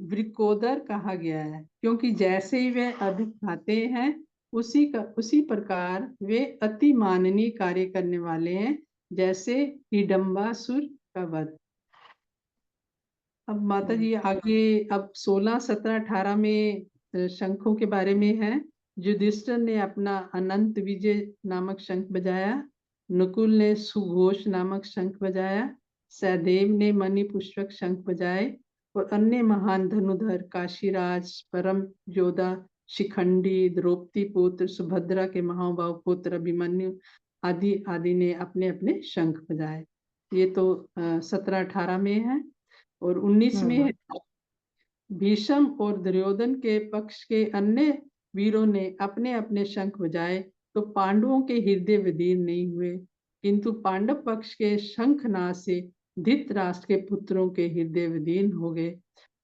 वृकोदर कहा गया है क्योंकि जैसे ही वे अधिक खाते हैं उसी प्रकार वे अति माननीय कार्य करने वाले हैं, जैसे हिडम्बासुर का वध। अब माता जी आगे अब 16, 17, 18 में शंखों के बारे में है। युधिष्ठिर ने अपना अनंत विजय नामक शंख बजाया, नकुल ने सुघोष नामक शंख बजाया, सहदेव ने मणि पुष्पक शंख बजाए, और अन्य महान धनुधर काशीराज, परम योद्धा शिखंडी, द्रौपदी पुत्र सुभद्रा के महाभाव पुत्र अभिमन्यु आदि ने अपने अपने शंख बजाए। ये तो 17, 18 में है। और 19 में है, भीष्म और दुर्योधन के पक्ष के अन्य वीरों ने अपने अपने शंख बजाए तो पांडवों के हृदय विदीर्ण नहीं हुए, किंतु पांडव पक्ष के शंखनाद से धृतराष्ट्र के पुत्रों के हृदय विदीर्ण हो गए।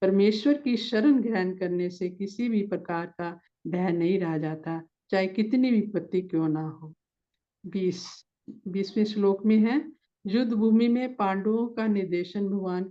परमेश्वर की शरण ग्रहण करने से किसी भी प्रकार का भय नहीं रह जाता, चाहे कितनी विपत्ति क्यों ना हो। 20वें श्लोक में है, युद्ध भूमि में पांडवों का निर्देशन भगवान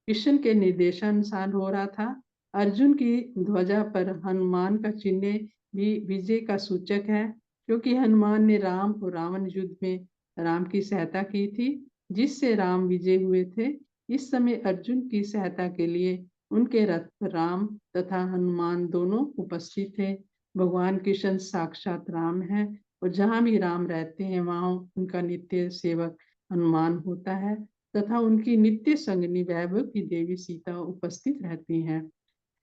कृष्ण के निर्देशानुसार हो रहा था। अर्जुन की ध्वजा पर हनुमान का चिन्ह भी विजय का सूचक है क्योंकि हनुमान ने राम और रावण युद्ध में राम की सहायता की थी, जिससे राम विजय हुए थे। इस समय अर्जुन की सहायता के लिए उनके रथ पर राम तथा हनुमान दोनों उपस्थित थे। भगवान कृष्ण साक्षात राम है और जहाँ भी राम रहते हैं वहाँ उनका नित्य सेवक हनुमान होता है तथा उनकी नित्य संगनी वैभव की देवी सीता उपस्थित रहती हैं।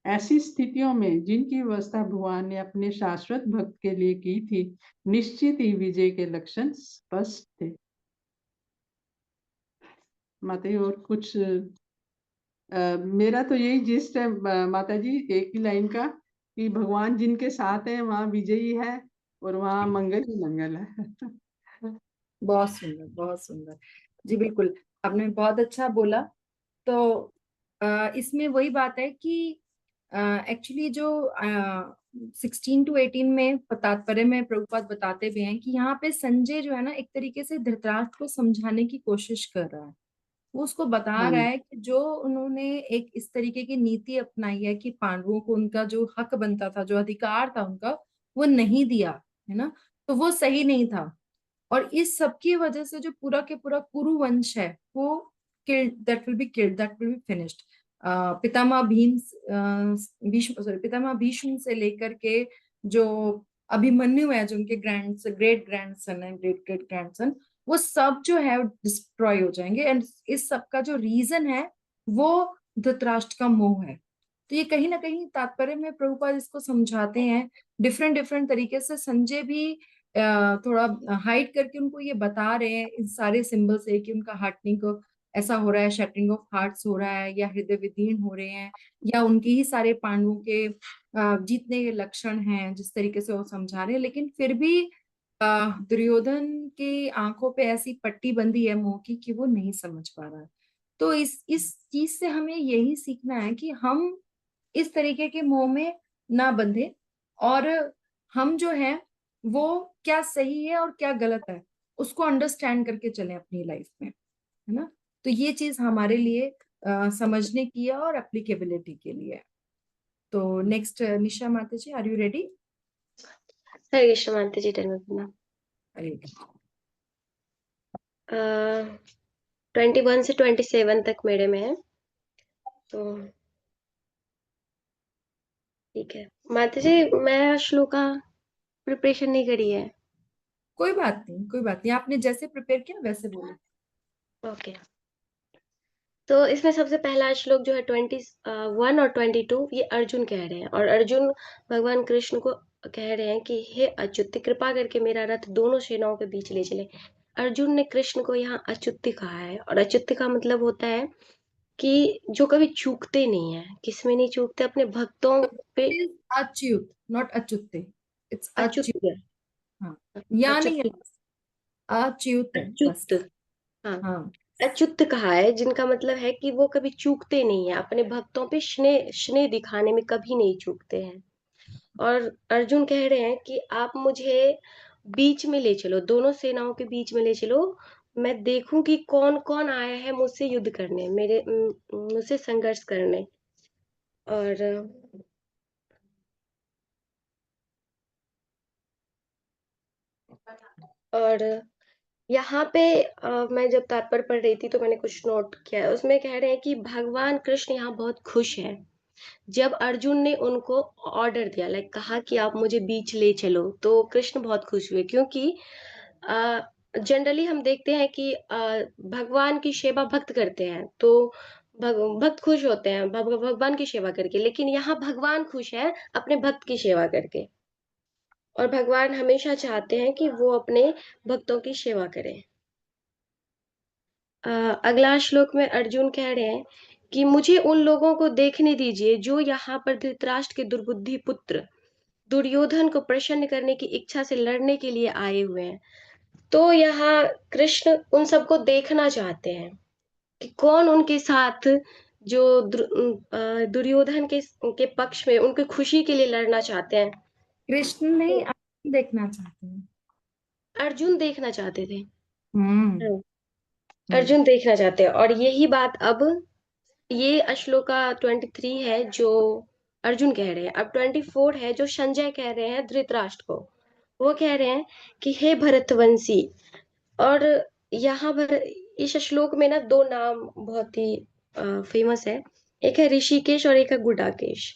ऐसी स्थितियों में जिनकी व्यवस्था भगवान ने अपने शाश्वत भक्त के लिए की थी, निश्चित ही विजय के लक्षण स्पष्ट थे। माता और कुछ मेरा तो यही जिस्ट है माता जी, एक ही लाइन का कि भगवान जिनके साथ है वहाँ विजयी है और वहाँ मंगल ही मंगल है। बहुत सुंदर, बहुत सुंदर जी। बिल्कुल, आपने बहुत अच्छा बोला। तो इसमें वही बात है कि एक्चुअली जो 16 to 18 में तात्पर्य में प्रभुपाद बताते भी हैं कि यहाँ पे संजय जो है ना, एक तरीके से धृतराष्ट्र को समझाने की कोशिश कर रहा है। वो उसको बता रहा है कि जो उन्होंने एक इस तरीके की नीति अपनाई है कि पांडवों को उनका जो हक बनता था, जो अधिकार था उनका, वो नहीं दिया है ना, तो वो सही नहीं था। और इस सब की वजह से जो पूरा के पूरा कुरु वंश है वो दैट विल बी फिनिश्ड। पितामह पितामह भीष्म से लेकर के जो अभिमन्यु है, जो उनके ग्रेट ग्रैंडसन है, ग्रेट ग्रेट ग्रैंडसन, वो सब जो है डिस्ट्रॉय हो जाएंगे। एंड इस सब का जो रीजन है वो धृतराष्ट्र का मोह है। तो ये कहीं ना कहीं तात्पर्य में प्रभुपाद इसको समझाते हैं डिफरेंट डिफरेंट तरीके से। संजय भी थोड़ा हाइड करके उनको ये बता रहे हैं इन सारे सिंबल से कि उनका हार्टनिंग ऐसा हो रहा है, शटरिंग ऑफ हार्ट्स हो रहा है, या हृदय विदीर्ण हो रहे हैं, या उनके ही सारे पांडवों के जीतने के लक्षण हैं, जिस तरीके से वो समझा रहे हैं। लेकिन फिर भी दुर्योधन की आंखों पे ऐसी पट्टी बंधी है मोह की कि वो नहीं समझ पा रहा है। तो इस चीज से हमें यही सीखना है कि हम इस तरीके के मोह में ना बंधे, और हम जो है वो क्या सही है और क्या गलत है उसको अंडरस्टैंड करके चलें अपनी लाइफ में, है ना। तो ये चीज हमारे लिए समझने की है और एप्लीकेबिलिटी के लिए है। तो नेक्स्ट निशा माता जी, आर यू रेडी? हरे कृष्ण माता जी, टर्न करना। 21 से 27 तक मेरे में है, तो ठीक है। माता जी, मैं श्लोका प्रिपरेशन नहीं करी है। कोई बात नहीं, कोई बात नहीं, आपने जैसे प्रिपेयर किया वैसे बोलो। ओके। तो इसमें सबसे पहला श्लोक जो है 21 और 22, ये अर्जुन कह रहे हैं, और अर्जुन भगवान कृष्ण को कह रहे हैं कि हे अच्युत, कृपा करके मेरा रथ दोनों सेनाओं के बीच ले चले। अर्जुन ने कृष्ण को यहाँ अच्युत कहा है, और अच्युत का मतलब होता है कि जो कभी चूकते नहीं है, किसमें नहीं चूकते, अपने भक्तों पे। Achyut, not Achyut, it's Achyut, Achyut. हाँ, या नहीं है, अच्युत है बस। अच्युत, हाँ, हाँ, अच्युत कहा है, जिनका मतलब है कि वो कभी चूकते नहीं है, अपने भक्तों पे स्नेह स्नेह दिखाने में कभी नहीं चूकते हैं। और अर्जुन कह रहे हैं कि आप मुझे बीच में ले चलो, दोनों सेनाओं के बीच में ले चलो, मैं देखूं कि कौन कौन आया है मुझसे युद्ध करने, मुझसे संघर्ष करने। और यहाँ पे मैं जब तात्पर्य पढ़ रही थी तो मैंने कुछ नोट किया है, उसमें कह रहे हैं कि भगवान कृष्ण यहाँ बहुत खुश है। जब अर्जुन ने उनको ऑर्डर दिया, लाइक कहा कि आप मुझे बीच ले चलो, तो कृष्ण बहुत खुश हुए, क्योंकि जनरली हम देखते हैं कि भगवान की सेवा भक्त करते हैं तो भक्त खुश होते हैं भगवान की सेवा करके, लेकिन यहाँ भगवान खुश है अपने भक्त की सेवा करके, और भगवान हमेशा चाहते हैं कि वो अपने भक्तों की सेवा करें। अगला श्लोक में अर्जुन कह रहे हैं कि मुझे उन लोगों को देखने दीजिए जो यहाँ पर धृतराष्ट्र के दुर्बुद्धि पुत्र दुर्योधन को प्रसन्न करने की इच्छा से लड़ने के लिए आए हुए हैं। तो यहाँ कृष्ण उन सबको देखना चाहते हैं कि कौन उनके साथ जो दुर्योधन के पक्ष में उनकी खुशी के लिए लड़ना चाहते हैं। कृष्ण नहीं, अर्जुन देखना चाहते हैं। अर्जुन देखना चाहते थे। हम्म, अर्जुन देखना चाहते हैं, और यही बात अब ये श्लोका 23 है जो अर्जुन कह रहे हैं। अब 24 है जो संजय कह रहे हैं धृतराष्ट्र को। वो कह रहे हैं कि हे भरतवंशी, और यहाँ पर इस श्लोक में ना दो नाम बहुत ही फेमस है, एक है ऋषिकेश और एक है गुडाकेश।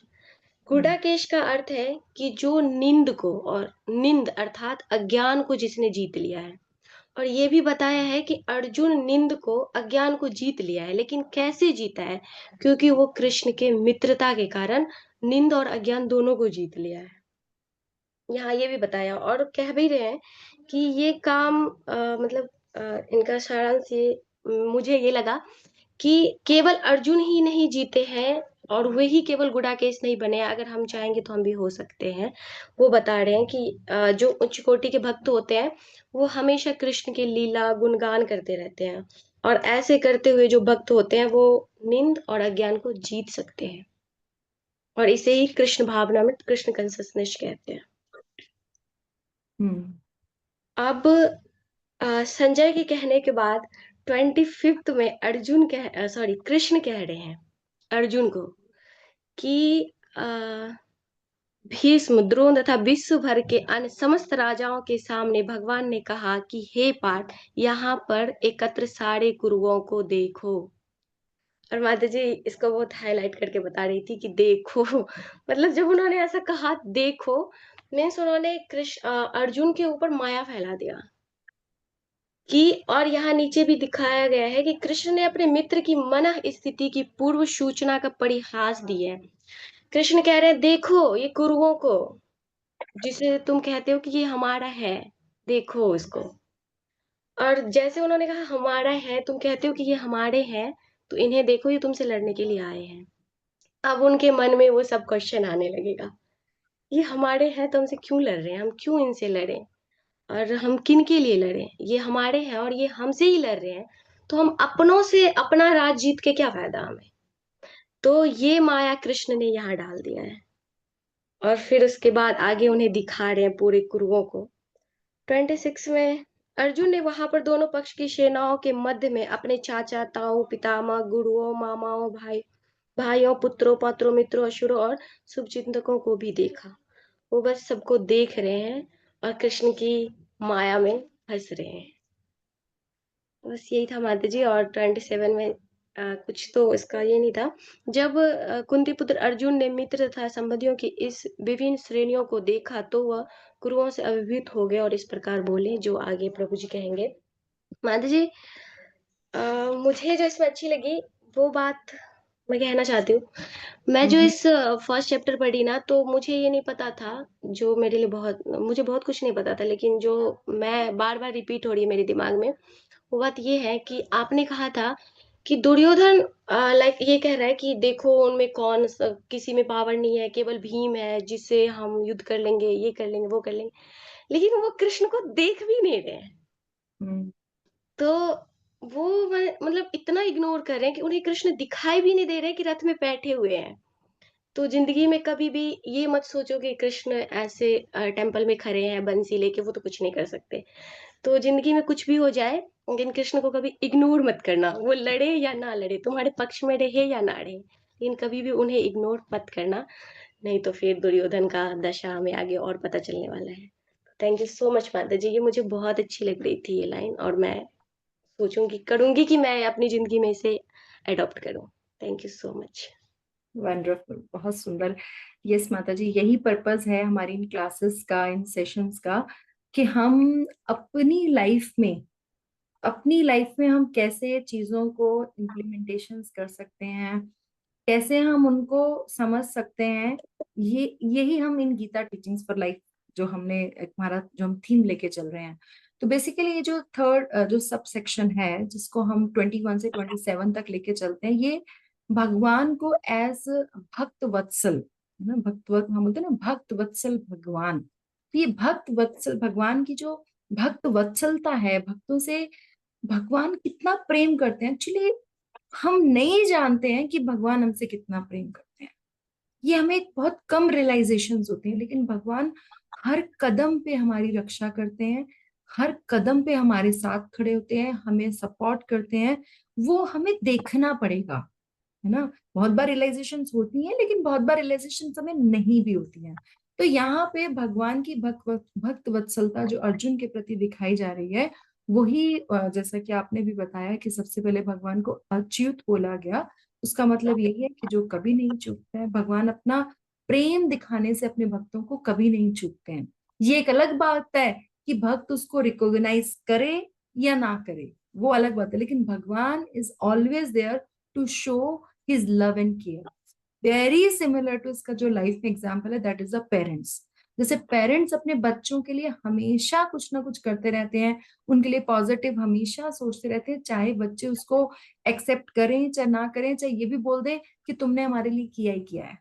गुडाकेश का अर्थ है कि जो निंद को, और निंद अर्थात अज्ञान को जिसने जीत लिया है। और ये भी बताया है कि अर्जुन निंद को, अज्ञान को जीत लिया है, लेकिन कैसे जीता है, क्योंकि वो कृष्ण के मित्रता के कारण निंद और अज्ञान दोनों को जीत लिया है। यहाँ ये भी बताया, और कह भी रहे हैं कि ये काम मतलब इनका सारांश ये मुझे ये लगा कि केवल अर्जुन ही नहीं जीते हैं, और वही केवल गुडाकेश नहीं बने, अगर हम चाहेंगे तो हम भी हो सकते हैं। वो बता रहे हैं कि जो उच्च कोटि के भक्त होते हैं वो हमेशा कृष्ण के लीला गुणगान करते रहते हैं, और ऐसे करते हुए जो भक्त होते हैं वो निंद और अज्ञान को जीत सकते हैं, और इसे ही कृष्ण भावना में कृष्ण कंससनेस कहते हैं। अब संजय के कहने के बाद 25 में कृष्ण कह रहे हैं अर्जुन को कि भीष्म, द्रोण तथा विश्व भर के अन्य समस्त राजाओं के सामने भगवान ने कहा कि हे पार्थ, यहाँ पर एकत्र सारे कुरुओं को देखो। और माता जी इसको बहुत हाईलाइट करके बता रही थी कि देखो मतलब जब उन्होंने ऐसा कहा देखो, मीन्स उन्होंने अर्जुन के ऊपर माया फैला दिया कि, और यहाँ नीचे भी दिखाया गया है कि कृष्ण ने अपने मित्र की मनः स्थिति की पूर्व सूचना का परिहास दी है। कृष्ण कह रहे हैं देखो ये कुरुओं को, जिसे तुम कहते हो कि ये हमारा है, देखो इसको। और जैसे उन्होंने कहा हमारा है, तुम कहते हो कि ये हमारे हैं, तो इन्हें देखो ये तुमसे लड़ने के लिए आए हैं। अब उनके मन में वो सब क्वेश्चन आने लगेगा, ये हमारे हैं तो हमसे क्यों लड़ रहे हैं, हम क्यों इनसे लड़े, और हम किन के लिए लड़े, ये हमारे हैं और ये हमसे ही लड़ रहे हैं, तो हम अपनों से अपना राज जीत के क्या फायदा हमें। तो ये माया कृष्ण ने यहाँ डाल दिया है। और फिर उसके बाद आगे उन्हें दिखा रहे हैं पूरे कुरुओं को। 26 में अर्जुन ने वहां पर दोनों पक्ष की सेनाओं के मध्य में अपने चाचा ताऊ पितामह गुरुओं मामाओं भाइयों पुत्रों पौत्रों मित्रों असुरों और शुभचिंतकों को भी देखा। वो बस सबको देख रहे हैं और कृष्ण की माया में फंस रहे हैं। बस यही था माता जी। और 27 में कुछ तो इसका ये नहीं था। जब कुंती पुत्र अर्जुन ने मित्र तथा संबंधियों की इस विभिन्न श्रेणियों को देखा तो वह गुरुओं से अभिभूत हो गए और इस प्रकार बोले, जो आगे प्रभु जी कहेंगे। माता जी मुझे जो इसमें अच्छी लगी वो बात मैं कहना चाहती हूँ। मैं जो इस फर्स्ट चैप्टर पढ़ी ना, तो मुझे ये नहीं पता था, जो मेरे लिए मुझे बहुत कुछ नहीं पता था, लेकिन जो मैं बार बार रिपीट हो रही है मेरे दिमाग में, वो बात ये है कि आपने कहा था कि दुर्योधन लाइक ये कह रहा है कि देखो उनमें किसी में पावर नहीं है, केवल भीम है जिससे हम युद्ध कर लेंगे, ये कर लेंगे वो कर लेंगे, लेकिन वो कृष्ण को देख भी नहीं रहे हैं। हम्म, तो वो मतलब इतना इग्नोर कर रहे हैं कि उन्हें कृष्ण दिखाई भी नहीं दे रहे कि रथ में बैठे हुए हैं। तो जिंदगी में कभी भी ये मत सोचो कि कृष्ण ऐसे टेम्पल में खड़े हैं बंसी लेके, वो तो कुछ नहीं कर सकते। तो जिंदगी में कुछ भी हो जाए, लेकिन कृष्ण को कभी इग्नोर मत करना, वो लड़े या ना लड़े, तुम्हारे पक्ष में रहे या ना रहे, लेकिन कभी भी उन्हें इग्नोर मत करना, नहीं तो फिर दुर्योधन का दशा हमें आगे और पता चलने वाला है। थैंक यू सो मच माता जी, ये मुझे बहुत अच्छी लग रही थी ये लाइन, और मैं करूंगी कि मैं अपनी जिंदगी में इसे अडॉप्ट करूं। Thank you so much. Wonderful, बहुत सुंदर। यस माता जी, यही पर्पस है हमारी इन क्लासेस का, इन सेशंस का, कि हम अपनी लाइफ में हम कैसे चीजों को इम्प्लीमेंटेशंस कर सकते हैं, कैसे हम उनको समझ सकते हैं। यही हम इन गीता टीचिंग्स फॉर लाइफ जो हमने हमारा जो हम थीम लेके चल रहे हैं। तो बेसिकली ये जो थर्ड जो सब सेक्शन है, जिसको हम 21 से 27 तक लेके चलते हैं, ये भगवान को एज भक्त वत्सल, है ना, हम बोलते हैं ना भक्त वत्सल भगवान। तो ये भक्त वत्सल भगवान की जो भक्त वत्सलता है, भक्तों से भगवान कितना प्रेम करते हैं, एक्चुअली हम नहीं जानते हैं कि भगवान हमसे कितना प्रेम करते हैं। ये हमें बहुत कम रियलाइजेशंस होती हैं, लेकिन भगवान हर कदम पे हमारी रक्षा करते हैं, हर कदम पे हमारे साथ खड़े होते हैं, हमें सपोर्ट करते हैं। वो हमें देखना पड़ेगा, है ना। बहुत बार रियलाइजेशंस होती हैं, लेकिन बहुत बार रियलाइजेशंस हमें नहीं भी होती हैं। तो यहाँ पे भगवान की भक्त वत्सलता जो अर्जुन के प्रति दिखाई जा रही है, वही जैसा कि आपने भी बताया कि सबसे पहले भगवान को अच्युत बोला गया। उसका मतलब यही है कि जो कभी नहीं चूकता है, भगवान अपना प्रेम दिखाने से अपने भक्तों को कभी नहीं चूकते हैं। ये एक अलग बात है कि भक्त उसको रिकॉग्नाइज करे या ना करे, वो अलग बात है, लेकिन भगवान is always there to show his love and care. Very similar to इसका जो लाइफ में एग्जाम्पल है, दैट इज अ पेरेंट्स। जैसे पेरेंट्स अपने बच्चों के लिए हमेशा कुछ ना कुछ करते रहते हैं, उनके लिए पॉजिटिव हमेशा सोचते रहते हैं, चाहे बच्चे उसको एक्सेप्ट करें चाहे ना करें, चाहे ये भी बोल दें कि तुमने हमारे लिए किया ही किया है,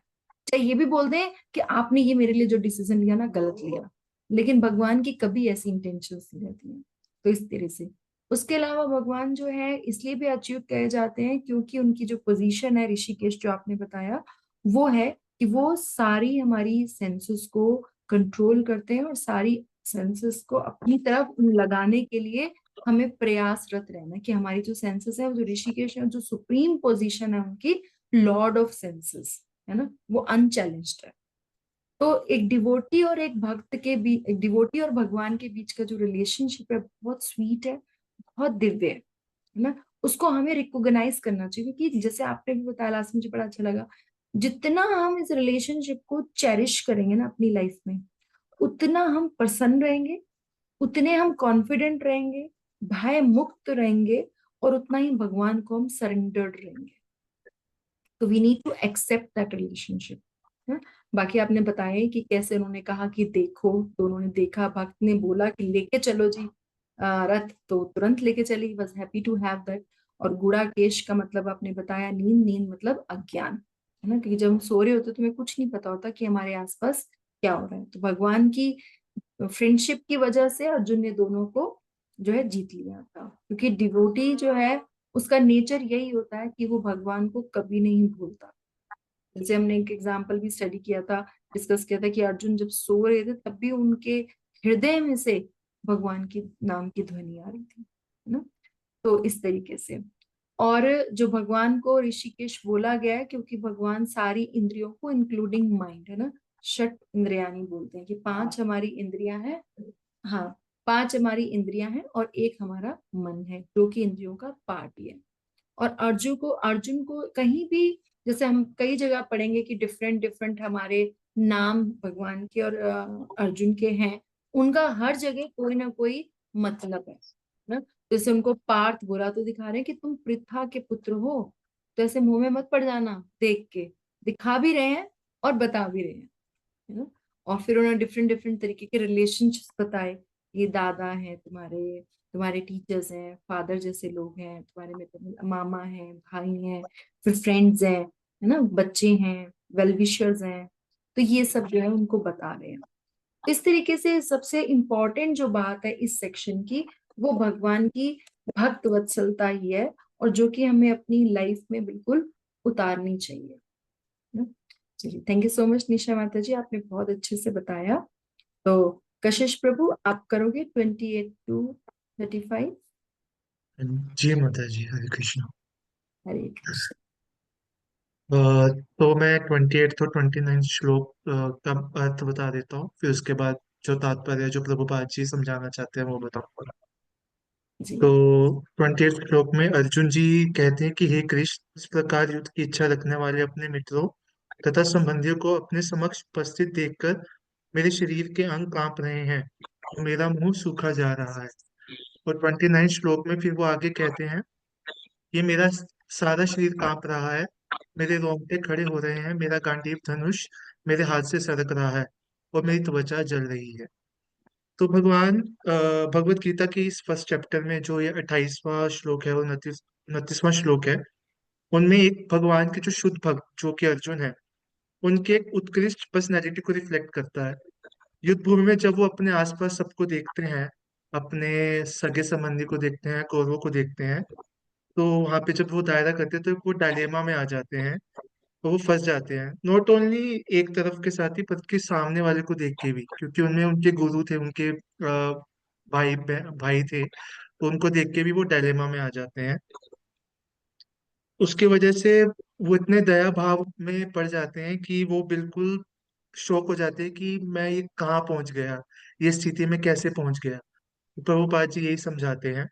चाहे ये भी बोल दें कि आपने ये मेरे लिए जो डिसीजन लिया ना गलत लिया, लेकिन भगवान की कभी ऐसी इंटेंशंस नहीं रहती हैं। तो इस तरह से उसके अलावा भगवान जो है इसलिए भी अच्युत कहे जाते हैं क्योंकि उनकी जो पोजीशन है ऋषिकेश जो आपने बताया, वो है कि वो सारी हमारी सेंसेस को कंट्रोल करते हैं, और सारी सेंसेस को अपनी तरफ लगाने के लिए हमें प्रयासरत रहना है कि हमारी जो सेंसेस है, वो जो ऋषिकेश है, जो सुप्रीम पोजीशन है उनकी, लॉर्ड ऑफ सेंसेस, है ना, वो अनचैलेंज्ड है। तो एक डिवोटी और एक भक्त के बीच, एक डिवोटी और भगवान के बीच का जो रिलेशनशिप है, बहुत स्वीट है, बहुत दिव्य है ना। उसको हमें रिकॉग्नाइज करना चाहिए, क्योंकि जैसे आपने भी बताया लास्ट, मुझे बड़ा अच्छा लगा, जितना हम इस रिलेशनशिप को चेरिश करेंगे ना अपनी लाइफ में, उतना हम प्रसन्न रहेंगे, उतने हम कॉन्फिडेंट रहेंगे, भय मुक्त रहेंगे, और उतना ही भगवान को हम सरेंडर्ड रहेंगे। तो we need to accept that relationship. बाकी आपने बताया कि कैसे उन्होंने कहा कि देखो, तो उन्होंने देखा, भक्त ने बोला कि लेके चलो जी रथ, तो तुरंत लेके चली, was happy to have that. और गुड़ाकेश का मतलब आपने बताया नींद, नींद मतलब अज्ञान, है ना, क्योंकि जब हम सो रहे होते तो हमें कुछ नहीं पता होता कि हमारे आसपास क्या हो रहा है। तो भगवान की फ्रेंडशिप की वजह से अर्जुन ने दोनों को जो है जीत लिया था, क्योंकि डिवोटी जो है उसका नेचर यही होता है कि वो भगवान को कभी नहीं भूलता। जैसे हमने एक एग्जाम्पल भी स्टडी किया था, डिस्कस किया था कि अर्जुन जब सो रहे थे तब भी उनके हृदय में से भगवान की नाम की ध्वनि आ रही थी, है ना। तो इस तरीके से, और जो भगवान को ऋषिकेश बोला गया है क्योंकि भगवान सारी इंद्रियों को इंक्लूडिंग माइंड, है ना, षट इंद्रियानी बोलते हैं कि 5 हमारी इंद्रियां हैं। हाँ, 5 हमारी इंद्रियां हैं और एक हमारा मन है जो कि इंद्रियों का पार्ट ही है। और अर्जुन को कहीं भी, जैसे हम कई जगह पढ़ेंगे कि डिफरेंट डिफरेंट हमारे नाम भगवान के और अर्जुन के हैं, उनका हर जगह कोई ना कोई मतलब है ना। जैसे उनको पार्थ बोला तो दिखा रहे हैं कि तुम पृथा के पुत्र हो, तो ऐसे मुंह में मत पड़ जाना, देख के दिखा भी रहे हैं और बता भी रहे हैं, है ना। और फिर उन्होंने डिफरेंट डिफरेंट तरीके के रिलेशनशिप्स बताए, ये दादा हैं तुम्हारे, तुम्हारे टीचर्स हैं, फादर जैसे लोग हैं तुम्हारे, में मामा हैं, भाई हैं, फिर फ्रेंड्स हैं, है ना, बच्चे हैं, वेल विशर्स हैं। तो ये सब जो है उनको बता रहे हैं। इस तरीके से सबसे इम्पोर्टेंट जो बात है इस सेक्शन की, वो भगवान की भक्त वत्सलता ही है, और जो कि हमें अपनी लाइफ में बिल्कुल उतारनी चाहिए ना। चलिए, थैंक यू सो मच निशा माता जी, आपने बहुत अच्छे से बताया। तो कशिश प्रभु, आप करोगे 28 to 35। जी माता जी, हरे कृष्ण। हरे कृष्ण। अ, तो मैं 28 और 29 श्लोक का अर्थ बता देता हूँ, फिर उसके बाद जो तात्पर्य जो प्रभुपाद जी समझाना चाहते हैं वो बताऊंगा। जी। तो 28 श्लोक में अर्जुन जी कहते हैं कि हे कृष्ण, इस प्रकार युद्ध की इच्छा रखने वाले अपने मित्रों तथा संबंधियों को अपने समक्ष उपस्थित देखकर मेरे शरीर के अंग कांप रहे हैं और मेरा मुंह सूखा जा रहा है। और 29 श्लोक में फिर वो आगे कहते हैं, ये मेरा सारा शरीर कांप रहा है, मेरे रोंगटे खड़े हो रहे हैं, मेरा गांडीव धनुष मेरे हाथ से सरक रहा है और मेरी त्वचा जल रही है। तो भगवान भगवत गीता के इस फर्स्ट चैप्टर में जो ये 28वां श्लोक है और 29वां श्लोक है, उनमें एक भगवान के जो शुद्ध भक्त जो कि अर्जुन है, उनके एक उत्कृष्ट पर्सनैलिटी को रिफ्लेक्ट करता है। युद्ध भूमि में जब वो अपने आसपास सबको देखते हैं, अपने सगे संबंधी को देखते हैं, कौरवों को देखते हैं, तो वहां पे जब वो दायरा करते हैं तो वो डायलेमा में आ जाते हैं, तो वो फंस जाते हैं, नॉट ओनली एक तरफ के साथ ही बल्कि सामने वाले को देख के भी, क्योंकि उनमें उनके गुरु थे, उनके भाई थे, तो उनको देख के भी वो डायलेमा में आ जाते हैं। उसकी वजह से वो इतने दया भाव में पड़ जाते हैं कि वो बिल्कुल शौक हो जाते हैं कि मैं ये कहाँ पहुंच गया, ये स्थिति में कैसे पहुंच गया। प्रभुपाद जी यही समझाते हैं,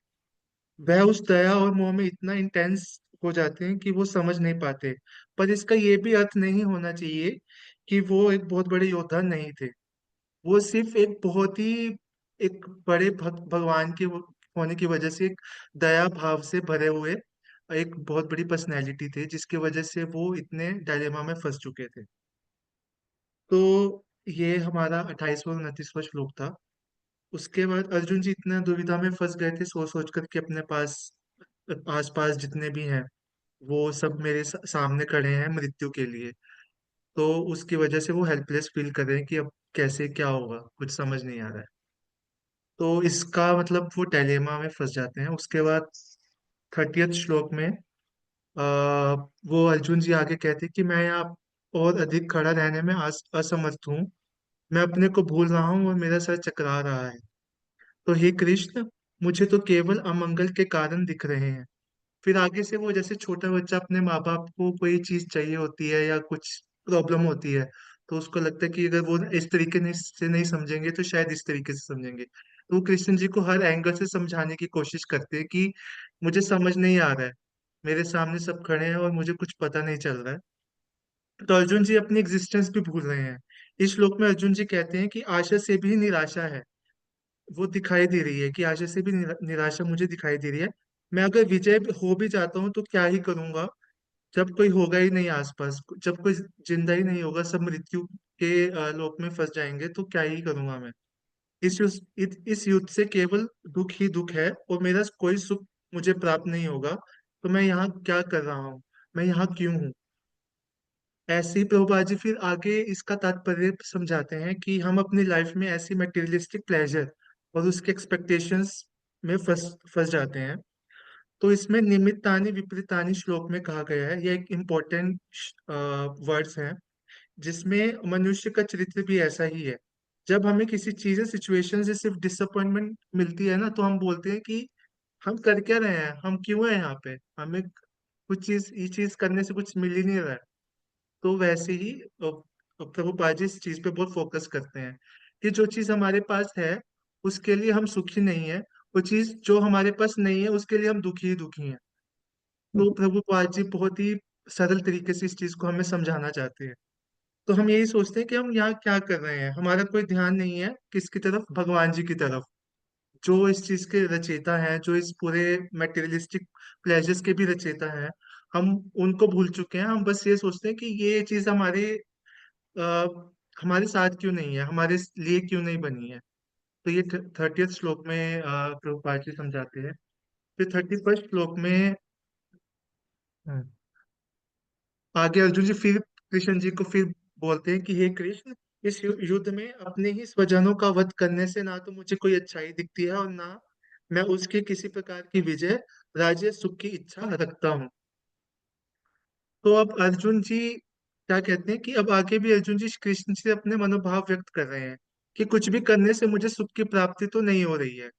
वह उस दया और मोह में इतना इंटेंस हो जाते हैं कि वो समझ नहीं पाते। पर इसका ये भी अर्थ नहीं होना चाहिए कि वो एक बहुत बड़े योद्धा नहीं थे। वो सिर्फ एक बहुत ही एक बड़े भक्त भगवान के होने की वजह से एक दया भाव से भरे हुए एक बहुत बड़ी पर्सनैलिटी थे, जिसकी वजह से वो इतने डायलेमा में फंस चुके थे। तो ये हमारा 28वां 29वां श्लोक था। उसके बाद अर्जुन जी इतना दुविधा में फंस गए थे, सोच सोच कर कि अपने पास आसपास जितने भी हैं वो सब मेरे सामने खड़े हैं मृत्यु के लिए। तो उसकी वजह से वो हेल्पलेस फील कर रहे हैं कि अब कैसे क्या होगा, कुछ समझ नहीं आ रहा है। तो इसका मतलब वो डायलेमा में फंस जाते हैं। उसके बाद 30th श्लोक में वो अर्जुन जी आगे कहते हैं कि मैं यहाँ और अधिक खड़ा रहने में असमर्थ हूँ, मैं अपने को भूल रहा हूँ और मेरा सर चकरा रहा है। तो हे कृष्ण, मुझे तो केवल अमंगल के कारण दिख रहे हैं। फिर आगे से वो जैसे छोटा बच्चा अपने माँ बाप को कोई चीज चाहिए होती है या कुछ प्रॉब्लम होती है, तो उसको लगता है कि अगर वो इस तरीके से नहीं समझेंगे तो शायद इस तरीके से समझेंगे। तो कृष्ण जी को हर एंगल से समझाने की कोशिश करते हैं कि मुझे समझ नहीं आ रहा है, मेरे सामने सब खड़े हैं और मुझे कुछ पता नहीं चल रहा है। तो अर्जुन जी अपनी एग्जिस्टेंस भी भूल रहे हैं। इस श्लोक में अर्जुन जी कहते हैं कि आशा से भी निराशा है, वो दिखाई दे रही है कि आशा से भी निराशा मुझे दिखाई दे रही है। मैं अगर विजय हो भी जाता हूँ तो क्या ही करूंगा, जब कोई होगा ही नहीं आसपास, जब कोई जिंदा ही नहीं होगा, सब मृत्यु के लोक में फंस जाएंगे, तो क्या ही करूंगा मैं। इस युद्ध से केवल दुख ही दुख है और मेरा कोई सुख मुझे प्राप्त नहीं होगा। तो मैं यहाँ क्या कर रहा हूँ, मैं यहाँ क्यों हूँ। ऐसे ही प्रभुपाद जी फिर आगे इसका तात्पर्य समझाते हैं कि हम अपनी लाइफ में ऐसी मटेरियलिस्टिक प्लेजर और उसके एक्सपेक्टेशंस में फंस फंस जाते हैं। तो इसमें निमित्तानि विपरीतानि श्लोक में कहा गया है, ये एक इम्पोर्टेंट वर्ड्स है, जिसमें मनुष्य का चरित्र भी ऐसा ही है। जब हमें किसी चीज या सिचुएशन से सिर्फ डिसअपॉइंटमेंट मिलती है ना, तो हम बोलते हैं कि हम कर क्या रहे हैं, हम क्यों हैं यहाँ पे, हमें कुछ चीज ये चीज करने से कुछ मिल ही नहीं रहा है। तो वैसे ही प्रभुपाद जी इस चीज पे बहुत फोकस करते हैं कि जो चीज हमारे पास है उसके लिए हम सुखी नहीं है, वो चीज जो हमारे पास नहीं है उसके लिए हम दुखी ही दुखी हैं। तो प्रभुपाद जी बहुत ही सरल तरीके से इस चीज को हमें समझाना चाहते हैं। तो हम यही सोचते हैं कि हम यहाँ क्या कर रहे हैं, हमारा कोई ध्यान नहीं है किसकी तरफ, भगवान जी की तरफ, जो इस चीज के रचयिता हैं, जो इस पूरे मटेरियलिस्टिक प्लेजर्स के भी रचयिता हैं। हम उनको भूल चुके हैं, हम बस ये सोचते हैं कि ये चीज आ, हमारे साथ क्यों नहीं है, हमारे लिए क्यों नहीं बनी है। तो ये 30th श्लोक में प्रभुपाद जी समझाते हैं। फिर 31st श्लोक में हम्म, आगे अर्जुन जी फिर कृष्ण जी को फिर बोलते हैं कि हे कृष्ण, इस युद्ध में अपने ही स्वजनों का वध करने से ना तो मुझे कोई अच्छाई दिखती है और ना मैं उसके किसी प्रकार की विजय, राज्य सुख की इच्छा रखता हूँ। तो अब अर्जुन जी क्या कहते हैं कि अब आगे भी अर्जुन जी कृष्ण से अपने मनोभाव व्यक्त कर रहे हैं कि कुछ भी करने से मुझे सुख की प्राप्ति तो नहीं हो रही है,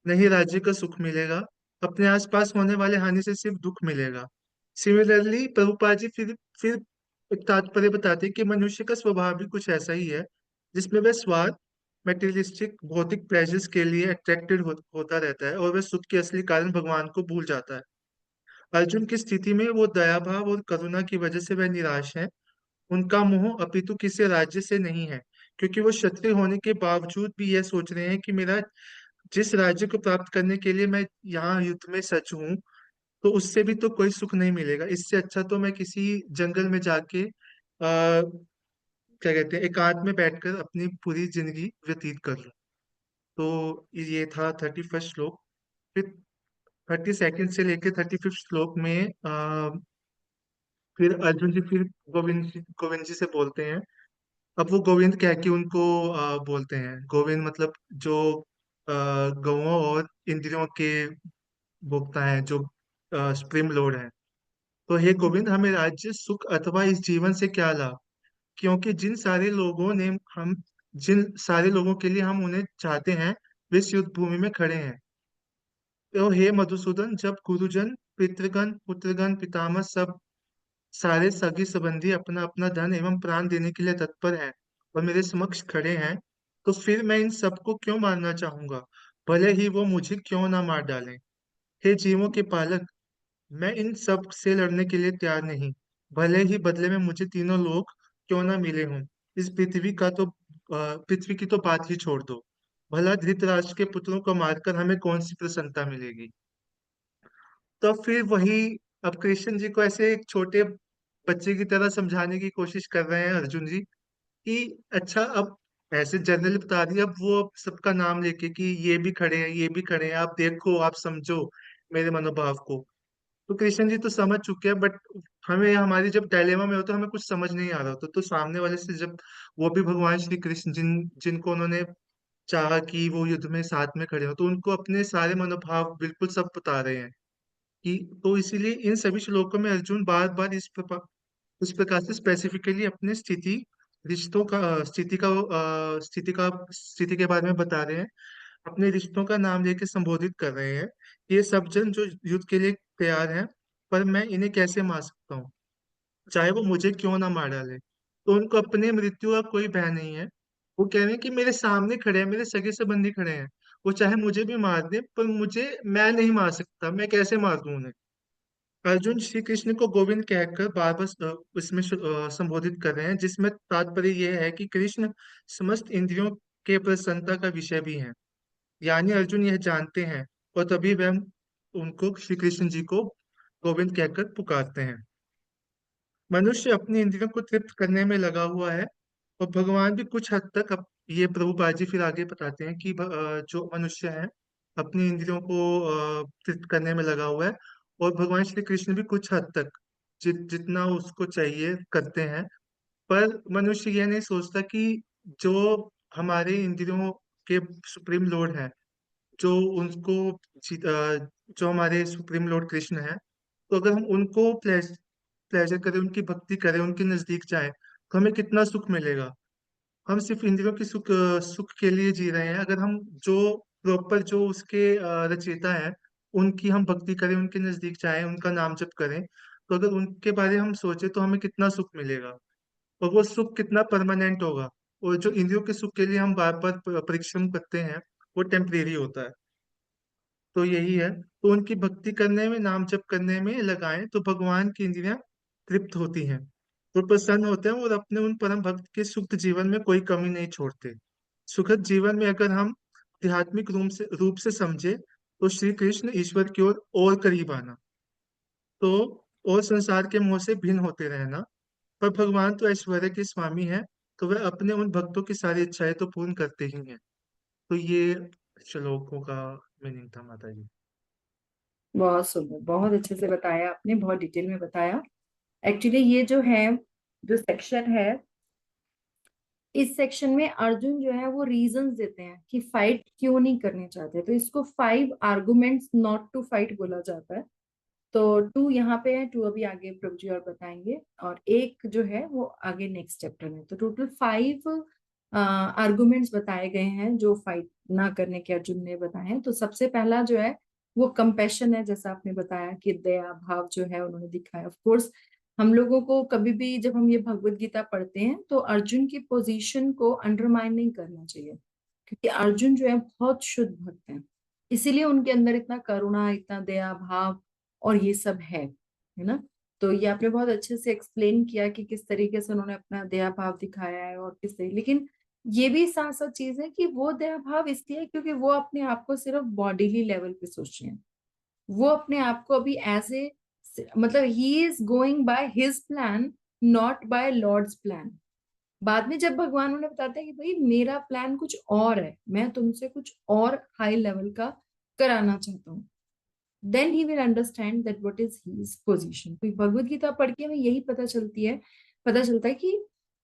नहीं राज्य का सुख मिलेगा, अपने आसपास होने वाले हानि से सिर्फ दुख मिलेगा। सिमिलरली प्रभुपाद जी फिर एक तात्पर्य बताते हैं कि मनुष्य का स्वभाव भी कुछ ऐसा ही है, जिसमें वह स्वार्थ, मेटेरियलिस्टिक भौतिक प्लेजर्स के लिए अट्रैक्टेड होता रहता है और वह सुख के असली कारण भगवान को भूल जाता है। अर्जुन की स्थिति में वो दया भाव और करुणा की वजह से वह निराश है। उनका मोह अपितु किसी राज्य से नहीं है, क्योंकि वो क्षत्रिय होने के बावजूद भी यह सोच रहे हैं कि मेरा जिस राज्य को प्राप्त करने के लिए मैं यहाँ युद्ध में सच हूँ, तो उससे भी तो कोई सुख नहीं मिलेगा। इससे अच्छा तो मैं किसी जंगल में जाके क्या कहते हैं एकांत में बैठकर अपनी पूरी जिंदगी व्यतीत कर लूं। तो ये था 31st श्लोक। फिर 32nd से लेकर 35th श्लोक में फिर अर्जुन जी फिर गोविंद जी से बोलते हैं। अब वो गोविंद कह के उनको बोलते हैं, गोविंद मतलब जो गौओं और इंद्रियों के भोक्ता हैं, जो सुप्रीम लॉर्ड हैं। तो हे गोविंद, हमें राज्य सुख अथवा इस जीवन से क्या लाभ, क्योंकि जिन सारे लोगों के लिए हम उन्हें चाहते हैं, वे इस युद्ध भूमि में खड़े हैं। तो हे मधुसूदन, जब गुरुजन, पितृगण, पुत्रगण, पितामह सब सारे सगी संबंधी अपना अपना धन एवं प्राण देने के लिए तत्पर हैं और मेरे समक्ष खड़े हैं, तो फिर मैं इन सबको क्यों मारना चाहूंगा, भले ही वो मुझे क्यों ना मार डालें। हे जीवों के पालक, मैं इन सब से लड़ने के लिए तैयार नहीं, भले ही बदले में मुझे तीनों लोग क्यों ना मिले हों। इस पृथ्वी की तो बात ही छोड़ दो, भला धृतराष्ट्र के पुत्रों को मारकर हमें कौन सी प्रसन्नता मिलेगी। तो फिर वही, अब कृष्ण जी को ऐसे एक छोटे बच्चे की तरह समझाने की कोशिश कर रहे हैं अर्जुन जी कि अच्छा, अब ऐसे जनरली बता दिया, अब वो सबका नाम लेके कि ये भी खड़े हैं, ये भी खड़े हैं, आप देखो, आप समझो मेरे मनोभाव को। तो कृष्ण जी तो समझ चुके हैं, बट हमें हमारी जब डायलेमा में होता है, हमें कुछ समझ नहीं आ रहा होता, तो सामने वाले से जब वो भी भगवान श्री कृष्ण जिनको उन्होंने चाहा कि वो युद्ध में साथ में खड़े हो, तो उनको अपने सारे मनोभाव बिल्कुल सब बता रहे हैं कि तो इसीलिए इन सभी श्लोकों में अर्जुन बार बार इस प्रकार से स्पेसिफिकली अपने रिश्तों का स्थिति के बारे में बता रहे हैं, अपने रिश्तों का नाम लेके संबोधित कर रहे हैं। ये सब जन जो युद्ध के लिए तैयार हैं, पर मैं इन्हें कैसे मार सकता हूँ, चाहे वो मुझे क्यों ना मार डाले। तो उनको अपने मृत्यु का कोई भय नहीं है। वो कह रहे हैं कि मेरे सामने खड़े हैं, मेरे सगे संबंधी खड़े हैं, वो चाहे मुझे भी मार दे, पर मैं नहीं मार सकता, मैं कैसे मार दूं उन्हें। अर्जुन श्री कृष्ण को गोविंद कहकर बार बार इसमें संबोधित कर रहे हैं, जिसमें तात्पर्य यह है कि कृष्ण समस्त इंद्रियों के प्रसन्नता का विषय भी हैं। यानी अर्जुन यह जानते हैं, और तभी वह उनको, श्री कृष्ण जी को गोविंद कहकर पुकारते हैं। मनुष्य अपनी इंद्रियों को तृप्त करने में लगा हुआ है, और भगवान भी कुछ हद तक ये प्रभुपाद जी फिर आगे बताते हैं कि जो मनुष्य है अपनी इंद्रियों को तृप्त करने में लगा हुआ है, और भगवान श्री कृष्ण भी कुछ हद तक जितना उसको चाहिए करते हैं। पर मनुष्य यह नहीं सोचता कि जो हमारे इंद्रियों के सुप्रीम लॉर्ड हैं, जो उनको जो हमारे सुप्रीम लॉर्ड कृष्ण हैं, तो अगर हम उनको प्लेजर करें, उनकी भक्ति करें, उनके नजदीक जाएं, तो हमें कितना सुख मिलेगा। हम सिर्फ इंद्रियों की सुख के लिए जी रहे हैं। अगर हम जो प्रॉपर जो उसके रचयिता है उनकी हम भक्ति करें, उनके नजदीक जाएं, उनका नाम जप करें, तो अगर उनके बारे में हम सोचे तो हमें कितना सुख मिलेगा, और वो सुख कितना परमानेंट होगा। और जो इंद्रियों के सुख के लिए हम बार बार परिश्रम करते हैं, वो टेम्परेरी होता है। तो यही है, तो उनकी भक्ति करने में, नाम जप करने में लगाएं, तो भगवान की इंद्रियां तृप्त होती हैं, तो प्रसन्न होते हैं, और अपने उन परम भक्त के सुख जीवन में कोई कमी नहीं छोड़ते। सुखद जीवन में अगर हम आध्यात्मिक रूप से समझे, तो श्री कृष्ण ईश्वर की ओर और करीब आना, तो और संसार के मोह से भिन्न होते रहना। पर भगवान तो ऐश्वर्य के स्वामी है, तो वह अपने उन भक्तों की सारी इच्छाएं तो पूर्ण करते ही हैं। तो ये श्लोकों का मीनिंग था माता जी। बहुत सुंदर, बहुत अच्छे से बताया आपने, बहुत डिटेल में बताया। एक्चुअली ये जो है, जो सेक्शन है, इस सेक्शन में अर्जुन जो है वो रीजंस देते हैं कि फाइट क्यों नहीं करने चाहते। तो इसको 5 आर्गुमेंट्स नॉट टू फाइट बोला जाता है। तो 2 यहाँ पे है, 2 अभी आगे प्रभु जी और बताएंगे, और एक जो है वो आगे नेक्स्ट चैप्टर में। तो टोटल 5 आर्गुमेंट्स बताए गए हैं जो फाइट ना करने के अर्जुन ने बताए हैं। तो सबसे पहला जो है वो कंपैशन है, जैसा आपने बताया कि दया भाव जो है उन्होंने दिखाया। ऑफ कोर्स हम लोगों को कभी भी जब हम ये भगवत गीता पढ़ते हैं तो अर्जुन की पोजीशन को अंडरमाइन नहीं करना चाहिए, क्योंकि अर्जुन जो है बहुत शुद्ध भक्त हैं, इसीलिए उनके अंदर इतना करुणा, इतना दया भाव और ये सब है ना। तो ये आपने बहुत अच्छे से एक्सप्लेन किया कि किस तरीके से उन्होंने अपना दया भाव दिखाया है और किस तरीके, लेकिन ये भी साथ साथ चीज है कि वो दया भाव इसलिए है क्योंकि वो अपने आप को सिर्फ बॉडीली लेवल पे सोच रहे हैं। वो अपने आप को अभी एज ए, मतलब he is going by his plan, not by Lord's plan. बाद में जब भगवान उन्हें बताते हैं कि भाई मेरा प्लान कुछ और है, मैं तुमसे कुछ और हाई लेवल का कराना चाहता हूँ, then he will understand that what is his position. तो भगवत गीता पढ़ के हमें यही पता चलता है कि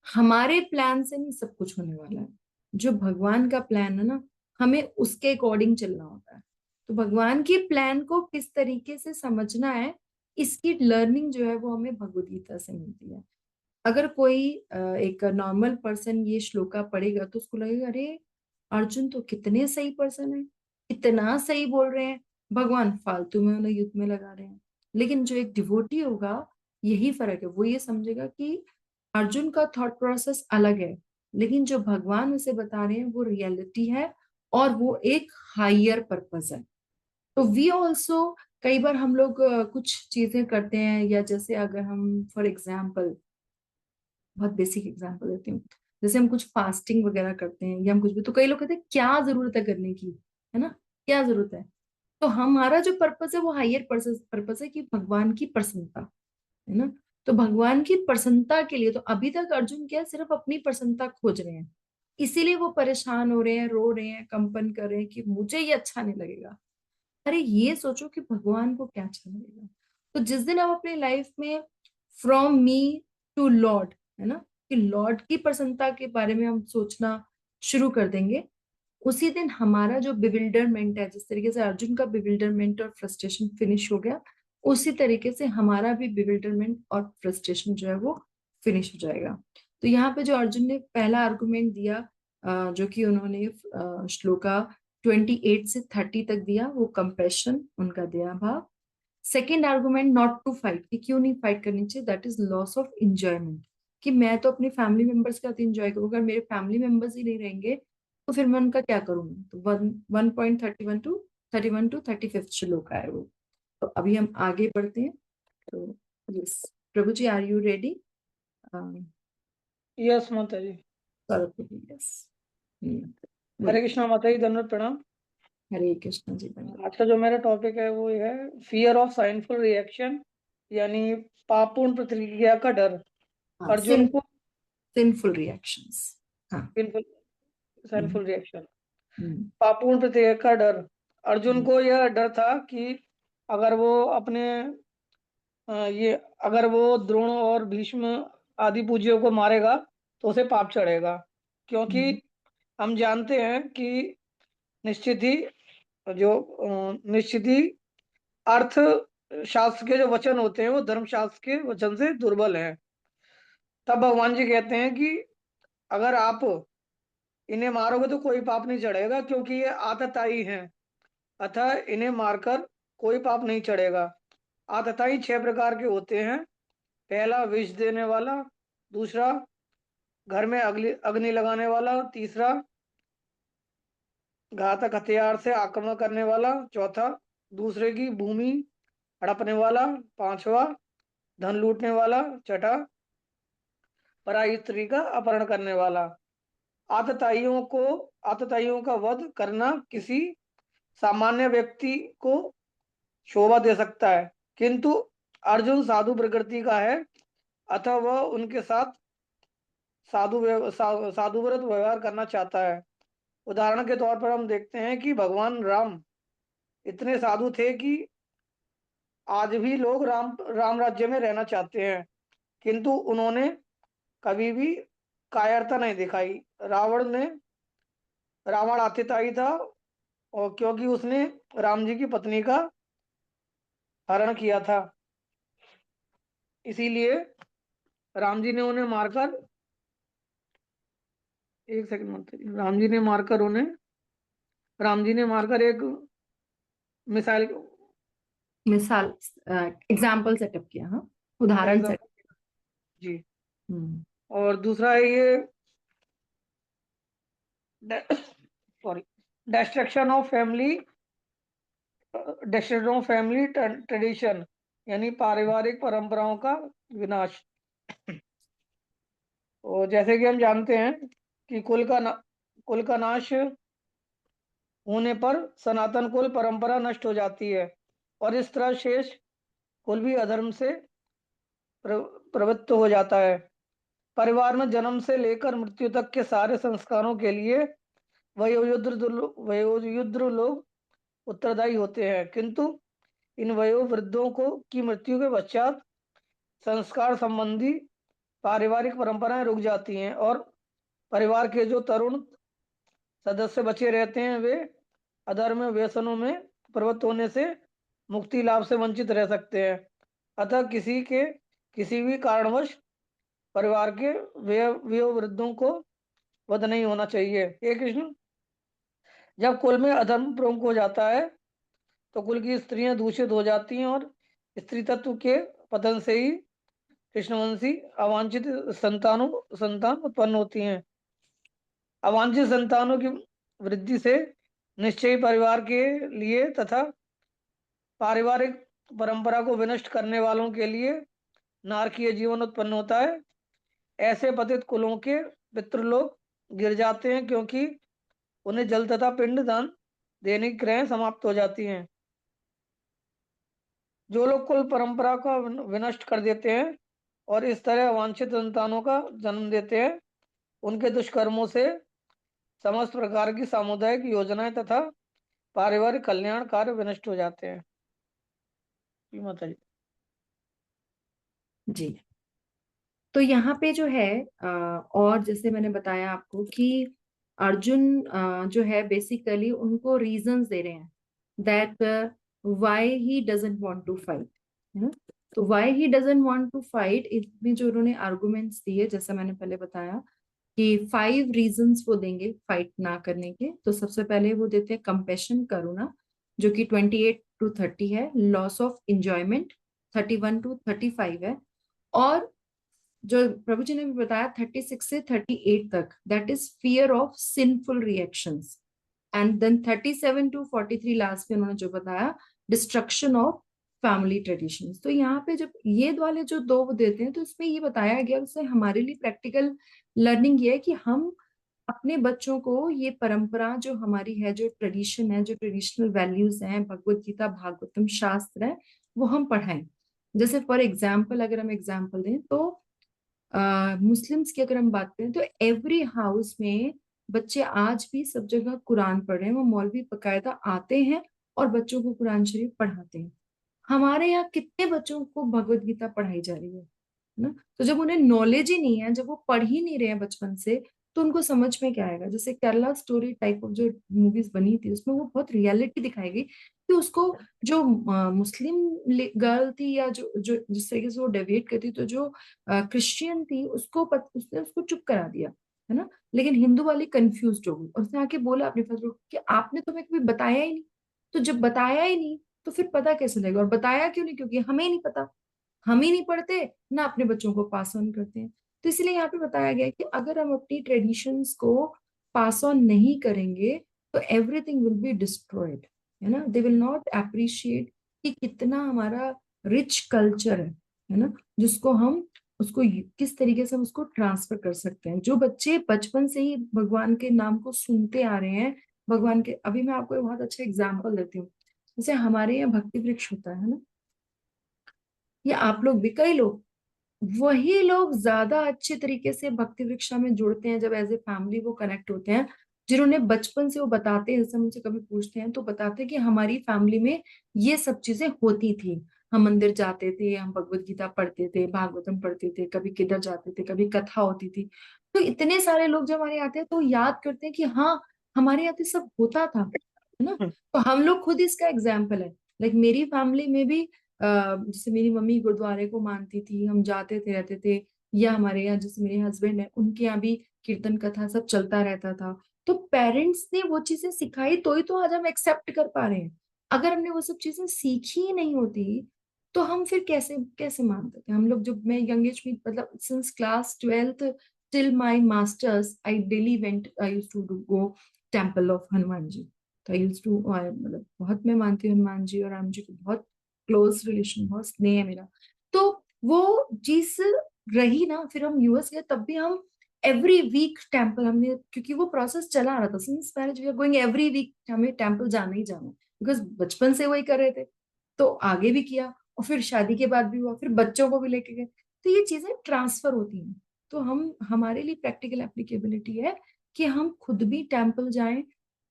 हमारे प्लान से नहीं सब कुछ होने वाला है। जो भगवान का प्लान है ना, हमें उसके अकॉर्डिंग चलना होता है। तो भगवान के प्लान को किस तरीके से समझना है, इसकी लर्निंग जो है वो हमें भगवत गीता से मिलती है। अगर कोई एक नॉर्मल पर्सन ये श्लोका पढ़ेगा तो उसको लगेगा अरे अर्जुन तो कितने सही पर्सन है, इतना सही बोल रहे हैं, भगवान फालतू में उन्हें युद्ध में लगा रहे हैं। लेकिन जो एक डिवोटी होगा, यही फर्क है, वो ये समझेगा कि अर्जुन का थॉट प्रोसेस अलग है, लेकिन जो भगवान उसे बता रहे हैं वो रियलिटी है, और वो एक हायर पर्पस है। तो वी ऑल्सो, कई बार हम लोग कुछ चीजें करते हैं, या जैसे अगर हम फॉर एग्जाम्पल, बहुत बेसिक एग्जांपल देती हूँ, जैसे हम कुछ फास्टिंग वगैरह करते हैं या हम कुछ भी, तो कई लोग कहते हैं क्या जरूरत है करने की, है ना, क्या जरूरत है। तो हमारा जो पर्पस है वो हायर पर्पस है कि भगवान की प्रसन्नता, है ना। तो भगवान की प्रसन्नता के लिए, तो अभी तक अर्जुन क्या है, सिर्फ अपनी प्रसन्नता खोज रहे हैं, इसीलिए वो परेशान हो रहे हैं, रो रहे हैं, कंपन कर रहे हैं कि मुझे ये अच्छा नहीं लगेगा। अरे ये सोचो कि भगवान को क्या अच्छा लगेगा। तो जिस दिन हम अपनी लाइफ में फ्रॉम मी टू लॉर्ड, है ना, कि लॉर्ड की प्रसन्नता के बारे में हम सोचना शुरू कर देंगे, उसी दिन हमारा जो बिविल्डरमेंट है, जिस तरीके से अर्जुन का बिविल्डरमेंट और फ्रस्ट्रेशन फिनिश हो गया, उसी तरीके से हमारा भी बिविल्डरमेंट और फ्रस्ट्रेशन जो है वो फिनिश हो जाएगा। तो यहाँ पे जो अर्जुन ने पहला आर्गुमेंट दिया, जो कि उन्होंने श्लोका 28 से 30 तक दिया, वो कंपैशन, उनका दया भाव। Second argument not to fight, कि क्यों नहीं फाइट करनी चाहिए, that is loss of enjoyment, कि मैं तो अपनी फैमिली मेंबर्स के साथ इंजॉय करूँ, अगर मेरे फैमिली मेंबर्स ही नहीं रहेंगे तो फिर मैं उनका क्या करूंगी? तो 1.31 to 35 श्लोक है वो। तो अभी हम आगे बढ़ते हैं। तो यस प्रभु जी, आर यू रेडी? यस माता जी। यस। हरे कृष्णा माता जी, दंडवत प्रणाम। हरे कृष्ण जी। धन्यवाद। आज का जो मेरा टॉपिक है वो है फियर ऑफ साइनफुल रिएक्शन, यानी पापपूर्ण प्रतिक्रिया का डर। अर्जुन को सिंफुल रिएक्शंस। हाँ। साइनफुल रिएक्शन, हम्म, पापपूर्ण प्रतिक्रिया का डर। अर्जुन को यह डर था कि अगर वो अपने ये अगर वो द्रोण और भीष्म आदि पूज्यों को मारेगा तो उसे पाप चढ़ेगा, क्योंकि हम जानते हैं कि निश्चित ही निश्चित ही अर्थ शास्त्र के जो वचन होते हैं वो धर्म शास्त्र के वचन से दुर्बल हैं। तब भगवान जी कहते हैं कि अगर आप इन्हें मारोगे तो कोई पाप नहीं चढ़ेगा, क्योंकि ये आतताई हैं, अतः इन्हें मारकर कोई पाप नहीं चढ़ेगा। आतताई 6 प्रकार के होते हैं। पहला विष देने वाला, दूसरा घर में अग्नि लगाने वाला, तीसरा घातक हथियार से आक्रमण करने वाला, चौथा दूसरे की भूमि हड़पने वाला, पांचवा धन लूटने वाला, छठा पराई स्त्री का अपहरण करने वाला। आतताइयों का वध करना किसी सामान्य व्यक्ति को शोभा दे सकता है, किंतु अर्जुन साधु प्रकृति का है, अतः वह उनके साथ साधुव्रत व्यवहार करना चाहता है। उदाहरण के तौर पर हम देखते हैं कि भगवान राम इतने साधु थे कि आज भी लोग राम राज्य में रहना चाहते हैं, किंतु उन्होंने कभी भी कायरता नहीं दिखाई। रावण आतिताई था, और क्योंकि उसने राम जी की पत्नी का हरण किया था, इसीलिए राम जी ने उन्हें मारकर एक सेकंड मत राम जी ने मारकर एक मिसाइल मिसाल एग्जाम्पल सेटअप किया। हाँ, उदाहरण सेट। जी। हम्म, और दूसरा है ये sorry destruction of family tradition, यानी पारिवारिक परंपराओं का विनाश। और जैसे कि हम जानते हैं कि कुल का नाश होने पर सनातन कुल परंपरा नष्ट हो जाती है, और इस तरह शेष कुल भी अधर्म से प्रवृत्त हो जाता है। परिवार में जन्म से लेकर मृत्यु तक के सारे संस्कारों के लिए वयोवृद्ध लोग उत्तरदायी होते हैं, किंतु इन वयोवृद्धों की मृत्यु के पश्चात संस्कार संबंधी पारिवारिक परंपराएं रुक जाती हैं, और परिवार के जो तरुण सदस्य बचे रहते हैं वे अधर्म व्यसनों में प्रवृत्त होने से मुक्ति लाभ से वंचित रह सकते हैं। अतः किसी भी कारणवश परिवार के वयोवृद्धों को वध नहीं होना चाहिए। हे कृष्ण, जब कुल में अधर्म प्रमुख हो जाता है तो कुल की स्त्रियां दूषित हो जाती हैं, और स्त्री तत्व के पतन से ही कृष्णवंशी अवांछित संतान उत्पन्न होती हैं। अवांछित संतानों की वृद्धि से निश्चयी परिवार के लिए तथा पारिवारिक परंपरा को विनष्ट करने वालों के लिए नारकीय जीवन उत्पन्न होता है। ऐसे पतित कुलों के पितृलोक गिर जाते हैं, क्योंकि उन्हें जल तथा पिंड दान देने की क्रियाएं समाप्त हो जाती हैं। जो लोग कुल परंपरा का विनष्ट कर देते हैं और इस तरह अवांछित संतानों का जन्म देते हैं, उनके दुष्कर्मों से समस्त प्रकार की सामुदायिक योजनाएं तथा पारिवारिक कल्याण कार्य विनष्ट हो जाते हैं। माता जी। जी। तो यहाँ पे जो है और जैसे मैंने बताया आपको कि अर्जुन जो है बेसिकली उनको रीजंस दे रहे हैं that why he doesn't want to fight, है ना। तो why he doesn't want to fight, इसमें जो उन्होंने आर्गुमेंट्स दिए, जैसा मैंने पहले बताया कि 5 रीजंस वो देंगे फाइट ना करने के। तो सबसे पहले वो देते हैं कंपैशन, करुणा, जो कि 28 to 30 है। लॉस ऑफ इंजॉयमेंट 31 to 35 है। और जो प्रभु जी ने भी बताया 36 से 38 तक, that is fear of sinful reactions. And then 37 to 43 last में उन्होंने जो बताया, डिस्ट्रक्शन ऑफ फैमिली ट्रेडिशंस। तो यहाँ पे जब ये वाले जो दो वो देते हैं, तो इसमें ये बताया गया, उससे हमारे लिए प्रैक्टिकल लर्निंग ये है कि हम अपने बच्चों को ये परंपरा जो हमारी है, जो ट्रेडिशन है, जो ट्रेडिशनल वैल्यूज हैं, भगवत गीता, भागवतम, शास्त्र है, वो हम पढ़ाएं। जैसे फॉर एग्जाम्पल अगर हम एग्जाम्पल दें तो मुस्लिम्स की अगर हम बात करें तो एवरी हाउस में बच्चे आज भी सब जगह कुरान पढ़ रहे हैं, वो मौलवी बकायदा आते हैं और बच्चों को कुरान शरीफ पढ़ाते हैं। हमारे यहाँ कितने बच्चों को भगवत गीता पढ़ाई जा रही है ना? तो जब उन्हें नॉलेज ही नहीं है, जब वो पढ़ ही नहीं रहे हैं बचपन से, तो उनको समझ में क्या आएगा? जैसे केरला स्टोरी टाइप ऑफ जो मूवीज बनी थी, उसमें वो बहुत रियलिटी दिखाई गई कि उसको जो मुस्लिम गर्ल थी, या जो जो जिस तरीके से वो डेविएट करती, तो जो क्रिश्चियन थी उसने उसको चुप करा दिया, है ना? लेकिन हिंदू वाली कंफ्यूज हो गई और उसने आके बोला अपने फादर को कि आपने तो मेरे को कभी बताया ही नहीं। तो जब बताया ही नहीं तो फिर पता कैसे लगेगा? और बताया क्यों नहीं? क्योंकि हमें ही नहीं पता, हम ही नहीं पढ़ते ना अपने बच्चों को पास ऑन करते हैं। तो इसलिए यहाँ पे बताया गया है कि अगर हम अपनी ट्रेडिशंस को पास ऑन नहीं करेंगे तो एवरीथिंग विल बी डिस्ट्रॉयड, है ना? दे विल नॉट अप्रिशिएट कि कितना हमारा रिच कल्चर है ना, जिसको हम उसको किस तरीके से हम उसको ट्रांसफर कर सकते हैं। जो बच्चे बचपन से ही भगवान के नाम को सुनते आ रहे हैं, भगवान के, अभी मैं आपको एक बहुत अच्छा एग्जाम्पल देती हूँ। जैसे हमारे यहाँ भक्ति वृक्ष होता है ना, या आप लोग भी, कई लोग, वही लोग ज्यादा अच्छे तरीके से भक्ति वृक्षा में जुड़ते हैं जब एज ए फैमिली वो कनेक्ट होते हैं, जिन्होंने बचपन से, वो बताते हैं, जैसे मुझसे कभी पूछते हैं तो बताते हैं कि हमारी फैमिली में ये सब चीजें होती थी। हम मंदिर जाते थे, हम भगवत गीता पढ़ते थे, भागवतम पढ़ते थे, कभी किधर जाते थे, कभी कथा होती थी। तो इतने सारे लोग जब हमारे आते हैं तो याद करते हैं कि हाँ, हमारे यहाँ तो सब होता था, है ना? तो हम लोग खुद इसका एग्जाम्पल है। लाइक मेरी फैमिली में भी जैसे मेरी मम्मी गुरुद्वारे को मानती थी, हम जाते थे, रहते थे। या हमारे यहाँ जैसे मेरे हस्बैंड है, उनके यहाँ भी कीर्तन कथा सब चलता रहता था। तो पेरेंट्स ने वो चीजें सिखाई, तो ही तो आज हम एक्सेप्ट कर पा रहे हैं। अगर हमने वो सब चीजें सीखी ही नहीं होती तो हम फिर कैसे कैसे मानते थे? हम लोग, जब मैं यंग एज में, मतलब since class 12th till my masters, I daily went, I used to go temple of Hanuman ji. तो आई यूज्ड टू, मतलब बहुत मैं मानती हूँ हनुमान जी और राम जी को, बहुत क्लोज रिलेशन, बहुत स्नेह है मेरा। तो वो चीज रही ना, फिर हम यूएस गए तब भी हम एवरी वीक टेम्पल, हमने, क्योंकि वो प्रोसेस चला आ रहा था since marriage, we are going every week, हमें टेम्पल जाना ही जाना, बिकॉज बचपन से वही कर रहे थे। तो आगे भी किया और फिर शादी के बाद भी हुआ, फिर बच्चों को भी लेके गए। तो ये चीजें ट्रांसफर होती हैं। तो हम, हमारे लिए प्रैक्टिकल एप्लीकेबिलिटी है कि हम खुद भी टेम्पल जाएं।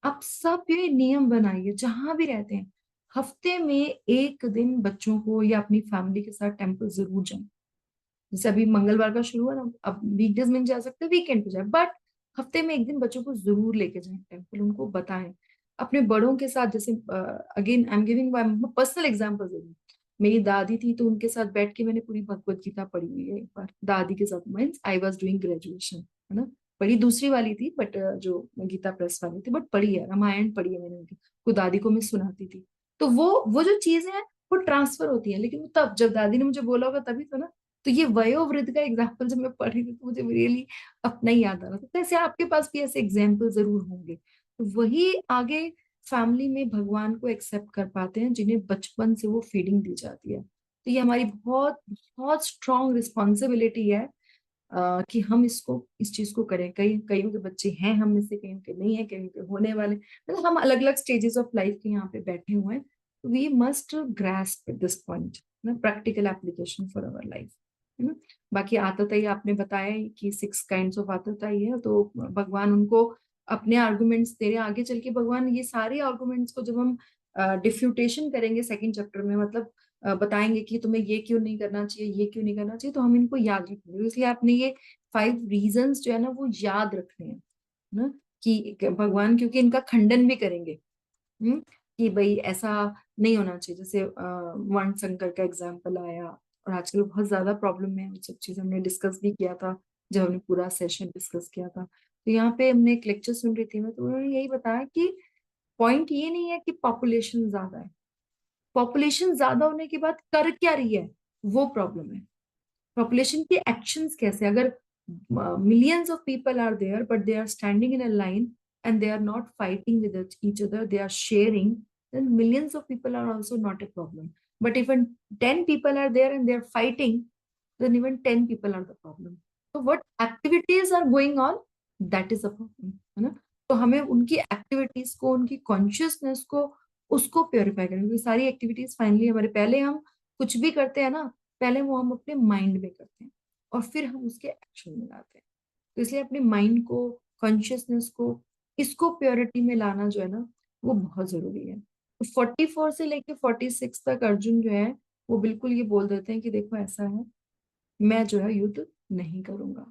आप सब ये नियम बनाइए जहां भी रहते हैं, हफ्ते में एक दिन बच्चों को या अपनी फैमिली के साथ टेम्पल जरूर जाएं। जैसे अभी मंगलवार का शुरू हुआ ना, अब वीकडेज में नहीं जा सकते, वीकेंड पे जाए, बट हफ्ते में एक दिन बच्चों को जरूर लेके जाएं टेम्पल, उनको बताएं। अपने बड़ों के साथ, जैसे again I am giving personal example दे रही हूँ। मेरी दादी थी तो उनके साथ बैठ के मैंने पूरी भगवत गीता पढ़ी हुई है एक बार दादी के साथ, means I was doing graduation, है ना? पढ़ी दूसरी वाली थी, बट जो गीता प्रेस वाली थी, बट पढ़ी है, रामायण पढ़ी है मैंने उनकी, को दादी को मैं सुनाती थी। तो वो जो चीजें हैं वो ट्रांसफर होती है, लेकिन वो तब जब दादी ने मुझे बोला होगा तभी तो ना। तो ये वयोवृद्ध का एग्जाम्पल जब मैं पढ़ रही थी तो मुझे रियली अपना ही याद आ रहा था। तो ऐसे आपके पास भी ऐसे एग्जाम्पल जरूर होंगे। तो वही आगे फैमिली में भगवान को एक्सेप्ट कर पाते हैं जिन्हें बचपन से वो फीडिंग दी जाती है। तो ये हमारी बहुत बहुत स्ट्रॉन्ग रिस्पॉन्सिबिलिटी है कि हम इस चीज को करें। कईयों के बच्चे हैं हम में से, कईयों के नहीं है, कईयों के होने वाले, मतलब हम अलग अलग स्टेजेस ऑफ लाइफ के यहाँ पे बैठे हुए हैं। We must grasp this point, practical application for our life, है ना? बाकी आतताई आपने बताया ही कि 6 काइंड्स ऑफ आतताई है, तो भगवान उनको अपने आर्गुमेंट्स दे रहे हैं। आगे चल के भगवान ये सारे आर्गुमेंट्स को जब हम डिफ्यूटेशन करेंगे सेकंड चैप्टर में, मतलब बताएंगे कि तुम्हें ये क्यों नहीं करना चाहिए, ये क्यों नहीं करना चाहिए, तो हम इनको याद रखेंगे। इसलिए आपने ये 5 रीजंस जो है ना वो याद रखने हैं ना, कि भगवान क्योंकि इनका खंडन भी करेंगे, कि भाई ऐसा नहीं होना चाहिए। जैसे वर्ण संकर का एग्जाम्पल आया, और आजकल बहुत ज्यादा प्रॉब्लम है, वो सब चीज हमने डिस्कस भी किया था जब हमने पूरा सेशन डिस्कस किया था। तो यहाँ पे हमने एक लेक्चर सुन रही थी मैं, तो उन्होंने यही बताया कि पॉइंट ये नहीं है कि पॉपुलेशन ज्यादा है, पॉपुलेशन ज्यादा होने के बाद कर क्या रही है वो प्रॉब्लम है। पॉपुलेशन के एक्शंस कैसे, अगर millions of people are there but they are standing in a line and they are not fighting with each other, they are sharing, then millions of people are also not a problem. But if 10 people are there and they are fighting, then even 10 people are the problem. So what activities are going on, that is a problem, है ना? तो हमें उनकी activities को, उनकी consciousness को, उसको purify करें, क्योंकि सारी एक्टिविटीज फाइनली हमारे, पहले हम कुछ भी करते हैं ना, पहले वो हम अपने माइंड में करते हैं और फिर हम उसके एक्शन में लाते हैं। तो इसलिए अपने माइंड को, कॉन्शियसनेस को, इसको प्योरिटी में लाना जो है ना, वो बहुत जरूरी है। तो 44 से लेके 46 तक अर्जुन जो है वो बिल्कुल ये बोल देते हैं कि देखो ऐसा है, मैं जो है युद्ध नहीं करूंगा,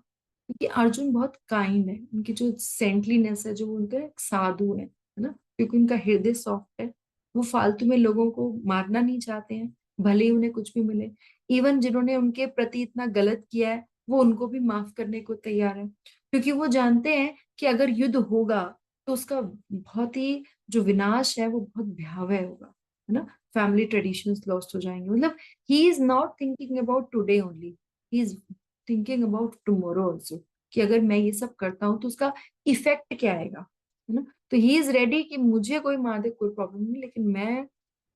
क्योंकि अर्जुन बहुत काइंड है, उनकी जो सेंटलीनेस है, जो उनका एक साधु है ना, क्योंकि उनका हृदय सॉफ्ट है, वो फालतू में लोगों को मारना नहीं चाहते हैं, भले ही उन्हें कुछ भी मिले। इवन जिन्होंने उनके प्रति इतना गलत किया है, वो उनको भी माफ करने को तैयार है, क्योंकि वो जानते हैं कि अगर युद्ध होगा तो उसका बहुत ही जो विनाश है वो बहुत भयावह होगा, है ना। फैमिली ट्रेडिशंस लॉस्ट हो जाएंगे, मतलब he is not thinking about today only, he is thinking about tomorrow also, कि अगर मैं ये सब करता हूँ तो उसका इफेक्ट क्या आएगा, है ना। तो ही इज रेडी कि मुझे कोई मार दे, कोई प्रॉब्लम नहीं, लेकिन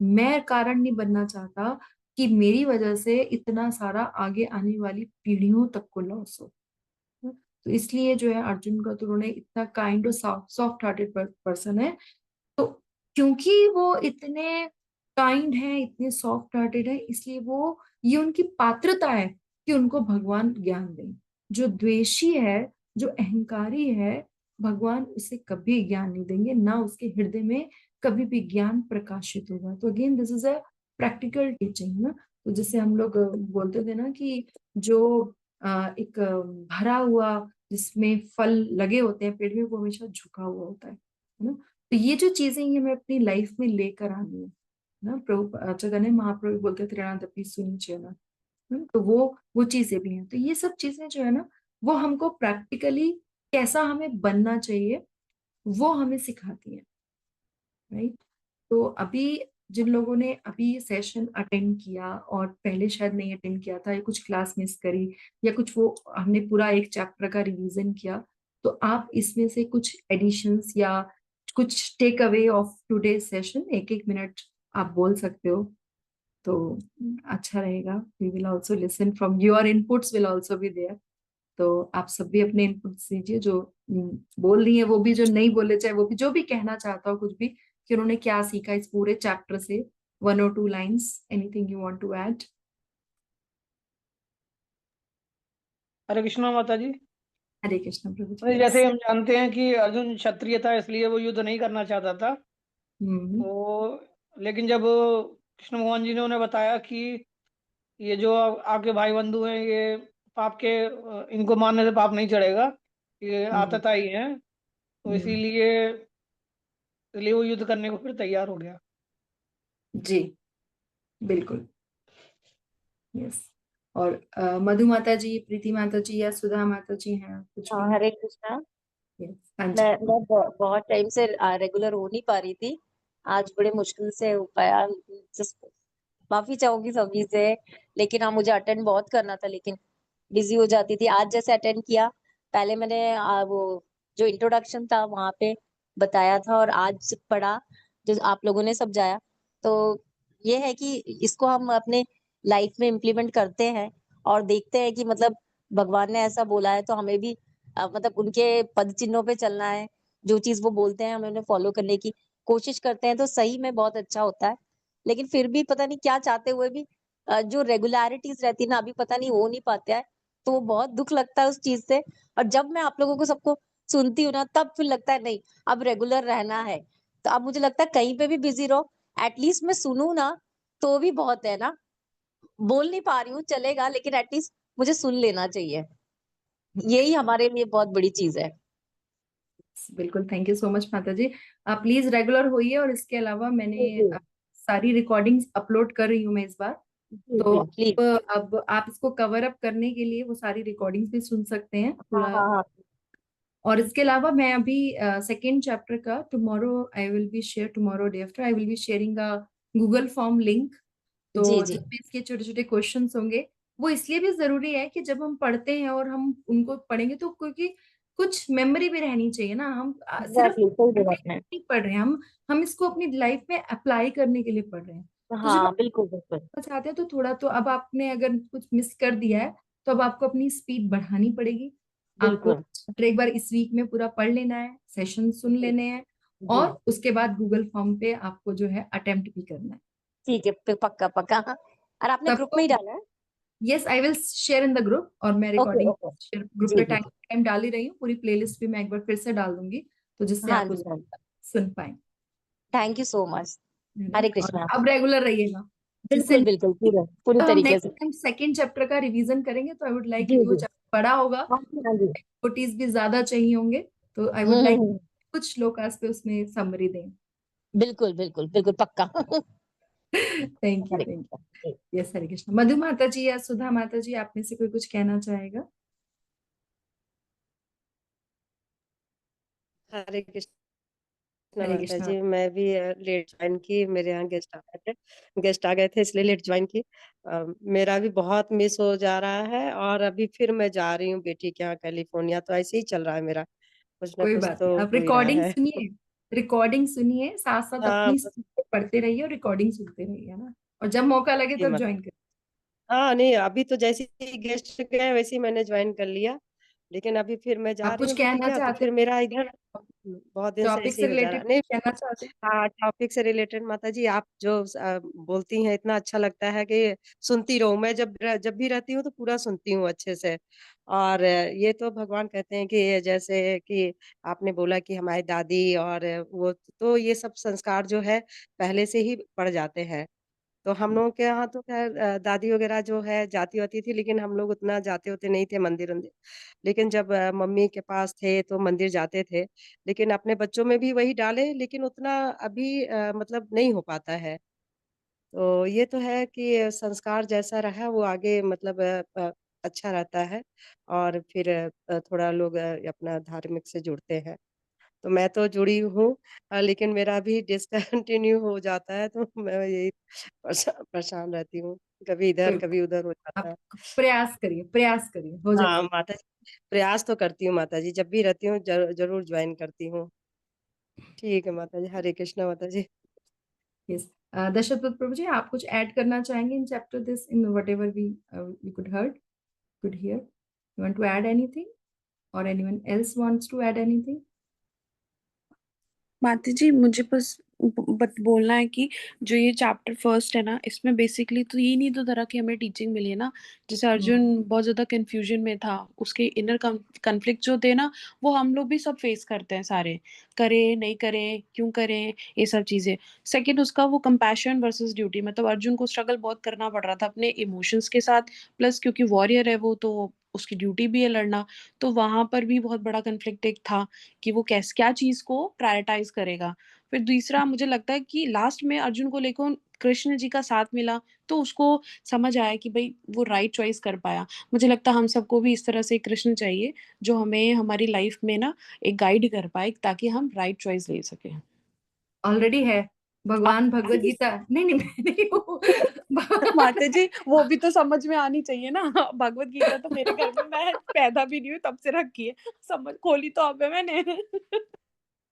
मैं कारण नहीं बनना चाहता कि मेरी वजह से इतना सारा आगे आने वाली पीढ़ियों तक को लॉस हो। तो इसलिए जो है अर्जुन का, तो उन्होंने इतना काइंड और सॉफ्ट हार्टेड पर्सन है, तो क्योंकि वो इतने काइंड है, इतने सॉफ्ट हार्टेड है, इसलिए वो, ये उनकी पात्रता है कि उनको भगवान ज्ञान दें। जो द्वेषी है, जो अहंकारी है, भगवान उसे कभी ज्ञान नहीं देंगे, ना उसके हृदय में कभी भी ज्ञान प्रकाशित होगा। तो again this is a practical teaching ना। तो जैसे हम लोग बोलते थे ना कि जो एक भरा हुआ जिसमें फल लगे होते हैं पेड़ में, वो हमेशा झुका हुआ होता है ना। तो ये जो चीजें ये मैं अपनी लाइफ में लेकर आनी है ना। प्रभु चैतन्य महाप्रभु बोलते थे ऋणादपि सुनिचेना, तो वो चीजें भी हैं। तो ये सब चीजें जो है ना, वो हमको प्रैक्टिकली कैसा हमें बनना चाहिए वो हमें सिखाती है, राइट। तो अभी जिन लोगों ने अभी ये सेशन अटेंड किया और पहले शायद नहीं अटेंड किया था, या कुछ क्लास मिस करी, या कुछ वो हमने पूरा एक चैप्टर का रिवीजन किया, तो आप इसमें से कुछ एडिशंस या कुछ take away of today session 1-1 minute आप बोल सकते हो, तो अच्छा रहेगा। We will also listen from your inputs, will also be there. तो आप सब भी अपने इनपुट्स दीजिए, जो बोल रही है वो भी, जो नहीं बोले, चाहे वो भी, जो भी कहना चाहता हो कुछ भी, कि उन्होंने क्या सीखा इस पूरे चैप्टर से, 1 or 2 lines, anything you want to add. Hare Krishna माता जी। हरे कृष्ण प्रभु जी। तो जैसे हम जानते हैं कि अर्जुन क्षत्रिय था, इसलिए वो युद्ध नहीं करना चाहता था। वो, लेकिन जब कृष्ण भगवान जी ने उन्हें बताया कि ये जो आपके भाई बंधु हैं, ये पाप के, इनको मारने से पाप नहीं चढ़ेगा, ये आतताई हैं, तो इसलिए वो युद्ध करने को फिर तैयार हो गया। जी बिल्कुल, यस। और मधु माता जी, प्रीति माता जी या सुधा माता जी हैं कुछ भी? हरे कृष्णा। Yes, हाँ जी। मैं बहुत टाइम से रेगुलर हो नहीं पा रही थी, आज बड़े मुश्किल से हो पाया। माफी चाहूंगी सभी से, लेकिन हाँ मुझे अटेंड बहुत करना था, लेकिन बिजी हो जाती थी। आज जैसे अटेंड किया, पहले मैंने वो जो इंट्रोडक्शन था वहां पे बताया था, और आज पढ़ा जो आप लोगों ने समझाया, तो ये है कि इसको हम अपने लाइफ में इम्प्लीमेंट करते हैं और देखते हैं कि मतलब भगवान ने ऐसा बोला है तो हमें भी मतलब उनके पद चिन्हों पे चलना है। जो चीज वो बोलते हैं हमें उन्हें फॉलो करने की कोशिश करते हैं, तो सही में बहुत अच्छा होता है। लेकिन फिर भी पता नहीं क्या चाहते हुए भी जो रेगुलरिटीज रहती है ना, अभी पता नहीं हो नहीं पाते हैं, तो वो बहुत दुख लगता है उस चीज से। और जब मैं आप लोगों को सबको सुनती हूँ ना, तब फिर लगता है नहीं, अब रेगुलर रहना है। तो अब मुझे लगता है कहीं पे भी बिजी रहो, एटलीस्ट मैं सुनूं ना, तो भी बहुत है ना। बोल नहीं पा रही हूँ चलेगा, लेकिन एटलीस्ट मुझे सुन लेना चाहिए, यही हमारे लिए बहुत बड़ी चीज है। बिल्कुल, थैंक यू सो मच माता जी। आप प्लीज रेगुलर होइए, और इसके अलावा मैंने सारी रिकॉर्डिंग्स अपलोड कर रही हूँ मैं इस बार, तो प्लीज। अब आप इसको कवर अप करने के लिए वो सारी रिकॉर्डिंग्स भी सुन सकते हैं पूरा। हाँ। और इसके अलावा मैं अभी सेकेंड चैप्टर का tomorrow I will be share, tomorrow day after I will be sharing a Google form link, तो जी जी। जिसमें इसके छोटे छोटे क्वेश्चंस होंगे, वो इसलिए भी जरूरी है कि जब हम पढ़ते हैं और हम उनको पढ़ेंगे तो क्योंकि कुछ मेमोरी भी रहनी चाहिए ना। हम सिर्फ एग्जैक्टली, सही बोला पढ़ने के आपने। लिए नहीं पढ़ रहे हैं, हम इसको अपनी लाइफ में अप्लाई करने के लिए पढ़ रहे हैं। तो जब हाँ आप बिल्कुल बिल्कुल पढ़ना चाहते हैं तो थोड़ा तो अब आपने अगर कुछ मिस कर दिया है तो अब आपको अपनी स्पीड बढ़ानी पड़ेगी। आपको बिल्कुल। चैप्टर एक बार इस वीक में पूरा पढ़ लेना है, सेशन सुन जी लेने हैं, जी, और उसके बाद गूगल फॉर्म पे आपको जो है अटेम्प्ट भी करना है। ठीक है, पक्का पक्का। और आपने ग्रुप सबको में ही डाला है? Yes, I will share in the group, और मैं ओके रिकॉर्डिंग ओके। ग्रुप जी पे जी टाइम जी। टाइम डाल ही रही हूँ। पूरी प्लेलिस्ट भी मैं एक बार फिर से डाल दूंगी, तो जिससे हाँ आप जी, उसको हाँ जी। सुन पाए, थैंक यू सो मच। है ना। हरे और कृष्णा। अब रेगुलर रहिएगा, जिससे बिल्कुल बिल्कुल, पूरी हम तरीके नेक्स्ट से। टाइम सेकेंड चैप्टर का रिवीजन करेंगे तो आई वुड लाइक, जी क्योंकि वो जी। चैप्टर बड़ा होगा, हाँ जी, हाँ जी। नोटिस भी ज्यादा चाहिए होंगे, तो आई वुड लाइक हम्म। कुछ श्लोकास पे उसमें समरी दें। बिल्कुल बिल्कुल बिल्कुल पक्का। Thank you, Hare thank Krishna ji. You. Yes, Hare Krishna. Madhu माता जी या सुधा माता जी, आप में से कोई कुछ कहना चाहेगा? हरे कृष्ण हरे माता कृष्ण। जी। मैं भी लेट ज्वाइन की, मेरे यहाँ गेस्ट आ गए थे इसलिए लेट ज्वाइन की। मेरा भी बहुत मिस हो जा रहा है, और अभी फिर मैं जा रही हूँ बेटी के यहाँ कैलिफोर्निया, तो ऐसे ही चल रहा है मेरा, कुछ ना कोई कुछ बात तो नहीं, आप हो ही रहा रिकॉर्डिंग है। सुनिए, रिकॉर्डिंग सुनिए, साथ साथ हाँ अपनी बस। स्पीड पे पढ़ते रहिए और रिकॉर्डिंग सुनते रहिए, है ना। और जब मौका लगे जी तब माता। ज्वाइन करिए। हाँ नहीं, अभी तो जैसे ही गेस्ट गए वैसे ही मैंने ज्वाइन कर लिया, लेकिन अभी फिर मैं जा आप रही कुछ हूँ बेटी के कहना यहाँ, तो चाहते फिर मेरा इधर हैं, बहुत दिन से टॉपिक ऐसे से ही हो जा रिलेटेड रहा नहीं। कहना चाहते हैं? हाँ, टॉपिक से रिलेटेड माता जी, आप जो बोलती हैं इतना अच्छा लगता है कि सुनती रहूं। मैं जब भी रहती हूँ तो पूरा सुनती हूँ अच्छे से। और ये तो भगवान कहते हैं कि जैसे कि आपने बोला कि हमारी दादी और वो, तो ये सब संस्कार जो है पहले से ही पड़ जाते हैं। तो हम लोगों के यहाँ तो खैर दादी वगैरह जो है जाती होती थी, लेकिन हम लोग उतना जाते होते नहीं थे मंदिर वंदिर। लेकिन जब मम्मी के पास थे तो मंदिर जाते थे, लेकिन अपने बच्चों में भी वही डाले, लेकिन उतना अभी मतलब नहीं हो पाता है। तो ये तो है कि संस्कार जैसा रहा वो आगे मतलब अच्छा रहता है, और फिर थोड़ा लोग अपना धार्मिक से जुड़ते हैं। तो मैं तो जुड़ी हूँ, लेकिन मेरा भी डिसकंटिन्यू हो जाता है, तो मैं यही परेशान रहती हूँ, कभी इधर कोई, कभी उधर हो जाता आप है। प्रयास करिए, प्रयास करिए, हो हाँ जाएगा। माता जी, प्रयास तो करती हूँ माता जी, जब भी रहती हूँ जरूर ज्वाइन करती हूँ। ठीक है माता जी, हरे कृष्णा माता जी। यस, दशरथ प्रभु जी, आप कुछ ऐड करना चाहेंगे in chapter this, in whatever we could hear? You want to add anything, or anyone else wants to add anything? माता जी मुझे बस बट बोलना है कि जो ये चैप्टर फर्स्ट है ना, इसमें बेसिकली तो ये नहीं, तो तरह की हमें टीचिंग मिली है ना। जैसे अर्जुन बहुत ज्यादा कंफ्यूजन में था, उसके इनर कॉन्फ्लिक्ट जो थे ना, वो हम लोग भी सब फेस करते हैं सारे, करें नहीं करें, क्यों करें, ये सब चीजें। सेकंड, उसका वो कंपैशन वर्सेस ड्यूटी, मतलब अर्जुन को स्ट्रगल बहुत करना पड़ रहा था अपने इमोशंस के साथ, प्लस क्योंकि वॉरियर है वो, तो उसकी ड्यूटी भी है लड़ना। तो वहां पर भी बहुत बड़ा कन्फ्लिक्ट एक था कि वो कैस क्या चीज को प्रायोरिटाइज करेगा। फिर दूसरा, मुझे लगता है कि लास्ट में अर्जुन को लेकर कृष्ण जी का साथ मिला, तो उसको समझ आया कि भाई वो राइट चॉइस कर पाया। मुझे लगता है हम सबको भी इस तरह से कृष्ण चाहिए, जो हमें हमारी लाइफ में ना एक गाइड कर पाए, ताकि हम राइट चॉइस ले सके। ऑलरेडी है, भगवान भगवत गीता, नहीं नहीं मैं नहीं हूँ। माता जी वो भी तो समझ में आनी चाहिए ना। भगवत गीता तो मेरे घर में मैं पैदा भी नहीं हुई तब से रखी है, समझ खोली तो अब है मैंने।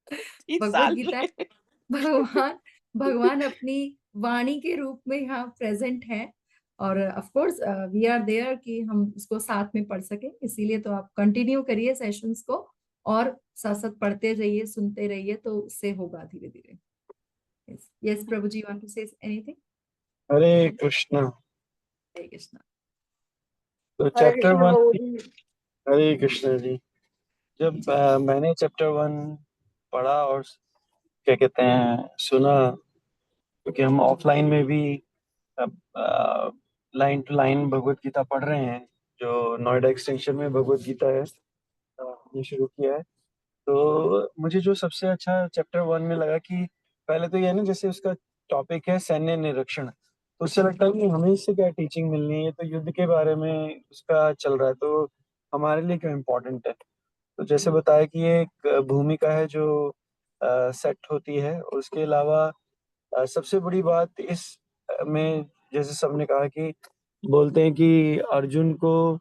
इस भगवत साल गीता, में। भगवान भगवान अपनी वाणी के रूप में यहाँ प्रेजेंट है, और of course we are there कि हम उसको साथ में पढ़ सके, इसीलिए तो आप कंटिन्यू करिए सेशंस को, और साथ साथ पढ़ते रहिए, सुनते रहिए, तो उससे होगा धीरे धीरे। Yes yes, Prabhu ji, want to say anything? Hare Krishna. Hare Krishna. तो हरे चैप्टर कृष्ण वन। प्रभु जी। हरे कृष्णा जी। जब मैंने चैप्टर वन पढ़ा और क्या कहते हैं सुना, क्योंकि हम ऑफलाइन में भी अब line to line Bhagavad Gita पढ़ रहे हैं, जो नोएडा एक्सटेंशन में भगवत गीता है, हमने शुरू किया है। तो मुझे जो सबसे अच्छा चैप्टर वन में लगा कि पहले तो ये है ना, जैसे उसका टॉपिक है सैन्य निरीक्षण, तो उससे लगता है कि हमें इससे क्या टीचिंग मिलनी है, ये तो युद्ध के बारे में उसका चल रहा है, तो हमारे लिए क्यों इम्पोर्टेंट है। तो जैसे बताया कि ये एक भूमिका है जो सेट होती है, और उसके अलावा सबसे बड़ी बात इस में, जैसे सबने कहा कि बोलते हैं कि अर्जुन को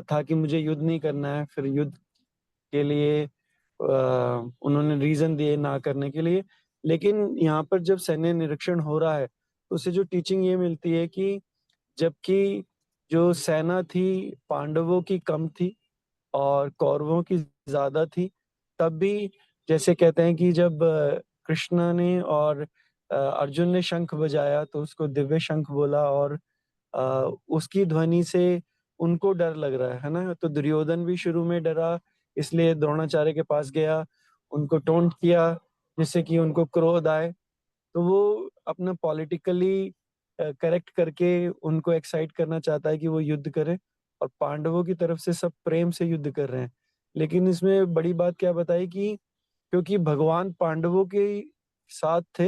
था कि मुझे युद्ध नहीं करना है, फिर युद्ध के लिए उन्होंने रीजन दिए ना करने के लिए। लेकिन यहाँ पर जब सैन्य निरीक्षण हो रहा है तो उसे जो टीचिंग ये मिलती है कि जबकि जो सेना थी पांडवों की कम थी और कौरवों की ज्यादा थी, तब भी जैसे कहते हैं कि जब कृष्ण ने और अर्जुन ने शंख बजाया तो उसको दिव्य शंख बोला, और उसकी ध्वनि से उनको डर लग रहा है ना। तो दुर्योधन भी शुरू में डरा, इसलिए द्रोणाचार्य के पास गया, उनको टोंट किया जिससे कि उनको क्रोध आए। तो वो अपना पॉलिटिकली करेक्ट करके उनको एक्साइट करना चाहता है कि वो युद्ध करें, और पांडवों की तरफ से सब प्रेम से युद्ध कर रहे हैं। लेकिन इसमें बड़ी बात क्या बताई कि क्योंकि भगवान पांडवों के साथ थे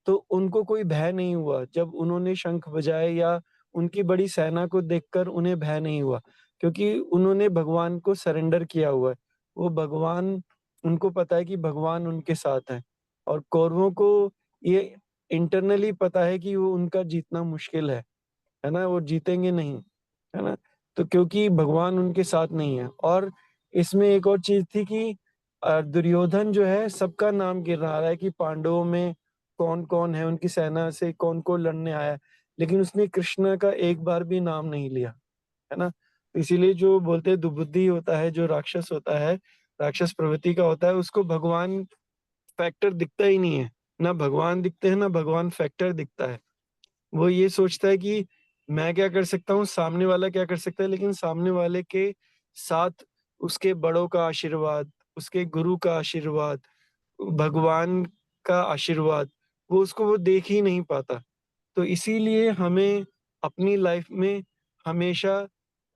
तो उनको कोई भय नहीं हुआ। जब उन्होंने शंख बजाए या उनकी बड़ी सेना को देखकर उन्हें भय नहीं हुआ, क्योंकि उन्होंने भगवान को सरेंडर किया हुआ है। वो भगवान, उनको पता है कि भगवान उनके साथ है। और कौरवों को ये इंटरनली पता है कि वो उनका जीतना मुश्किल है ना, वो जीतेंगे नहीं, है ना। तो क्योंकि भगवान उनके साथ नहीं है। और इसमें एक और चीज थी कि दुर्योधन जो है सबका नाम गिना रहा है कि पांडवों में कौन कौन है, उनकी सेना से कौन कौन लड़ने आया है, लेकिन उसने कृष्ण का एक बार भी नाम नहीं लिया, है ना। तो इसीलिए जो बोलते हैं दुबुद्धि होता है, जो राक्षस होता है, राक्षस प्रवृत्ति का होता है, उसको भगवान फैक्टर दिखता ही नहीं है। ना भगवान दिखते हैं ना भगवान फैक्टर दिखता है। वो ये सोचता है कि मैं क्या कर सकता हूँ, सामने वाला क्या कर सकता है, लेकिन सामने वाले के साथ उसके बड़ों का आशीर्वाद, उसके गुरु का आशीर्वाद, भगवान का आशीर्वाद, वो उसको वो देख ही नहीं पाता। तो इसीलिए हमें अपनी लाइफ में हमेशा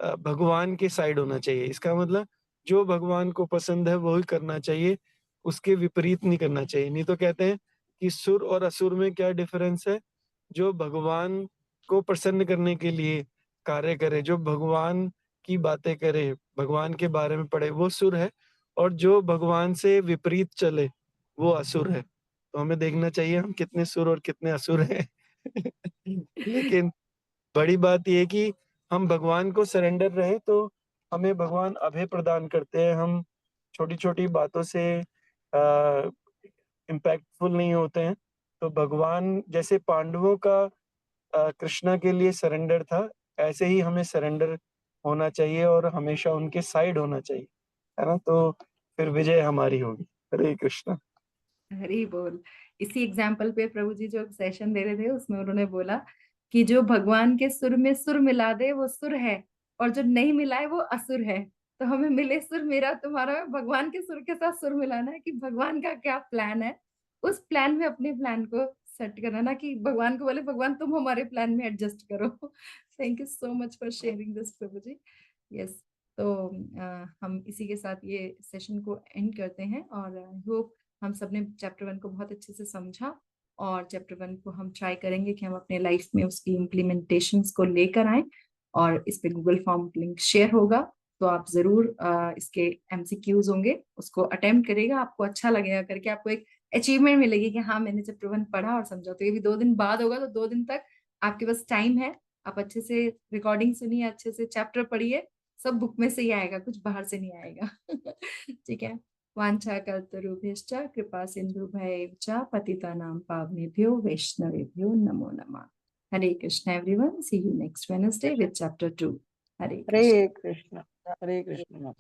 भगवान के साइड होना चाहिए। इसका मतलब जो भगवान को पसंद है वो ही करना चाहिए, उसके विपरीत नहीं करना चाहिए। नहीं तो कहते हैं कि सुर और असुर में क्या डिफरेंस है। जो भगवान को प्रसन्न करने के लिए कार्य करे, जो भगवान की बातें करे, भगवान के बारे में पढ़े, वो सुर है। और जो भगवान से विपरीत चले वो असुर है। तो हमें देखना चाहिए हम कितने सुर और कितने असुर हैं। लेकिन बड़ी बात यह है कि हम भगवान को सरेंडर रहे तो हमें भगवान अभय प्रदान करते हैं। हम छोटी छोटी बातों से इम्पैक्टफुल नहीं होते हैं। तो भगवान जैसे पांडवों का कृष्णा के लिए सरेंडर था, ऐसे ही हमें सरेंडर होना चाहिए और हमेशा उनके साइड होना चाहिए, है ना। तो फिर विजय हमारी होगी। हरे कृष्णा। हरी बोल। इसी एग्जाम्पल पे प्रभु जी जो सेशन दे रहे थे उसमें उन्होंने बोला कि जो भगवान के सुर में सुर मिला दे वो सुर है, और जो नहीं मिलाए वो असुर है। तो हमें मिले सुर, मेरा तुम्हारा, भगवान के सुर के साथ सुर मिलाना है कि भगवान का क्या प्लान है, उस प्लान में अपने प्लान को सेट करना, ना कि भगवान को बोले भगवान तुम हमारे प्लान में एडजस्ट करो। Thank you so much for sharing this प्रभु जी। यस, तो हम इसी के साथ ये सेशन को एंड करते हैं, और आई होप हम सबने चैप्टर 1 को बहुत अच्छे से समझा, और चैप्टर 1 को हम ट्राई करेंगे कि हम अपने लाइफ में उसकी इम्प्लीमेंटेशंस को लेकर आए। और इस पे गूगल फॉर्म लिंक शेयर होगा, तो आप जरूर इसके एमसीक्यूज होंगे उसको अटेम्प्ट करेगा, आपको अच्छा लगेगा करके, आपको एक अचीवमेंट मिलेगी कि हाँ मैंने चैप्टर 1 पढ़ा और समझा। तो ये भी 2 दिन बाद होगा, तो 2 दिन तक आपके पास टाइम है, आप अच्छे से रिकॉर्डिंग सुनिए, अच्छे से चैप्टर पढ़िए, सब बुक में से ही आएगा, कुछ बाहर से नहीं आएगा। ठीक है। वाञ्छाकल्पतरुभ्यश्च कृपा सिन्धुभ्यैव च पतितानां पावनेभ्यो वैष्णवेभ्यो नमो नमः। Hare Krishna everyone. See you next Wednesday with chapter 2. Hare Krishna. Hare Krishna. Hare Krishna.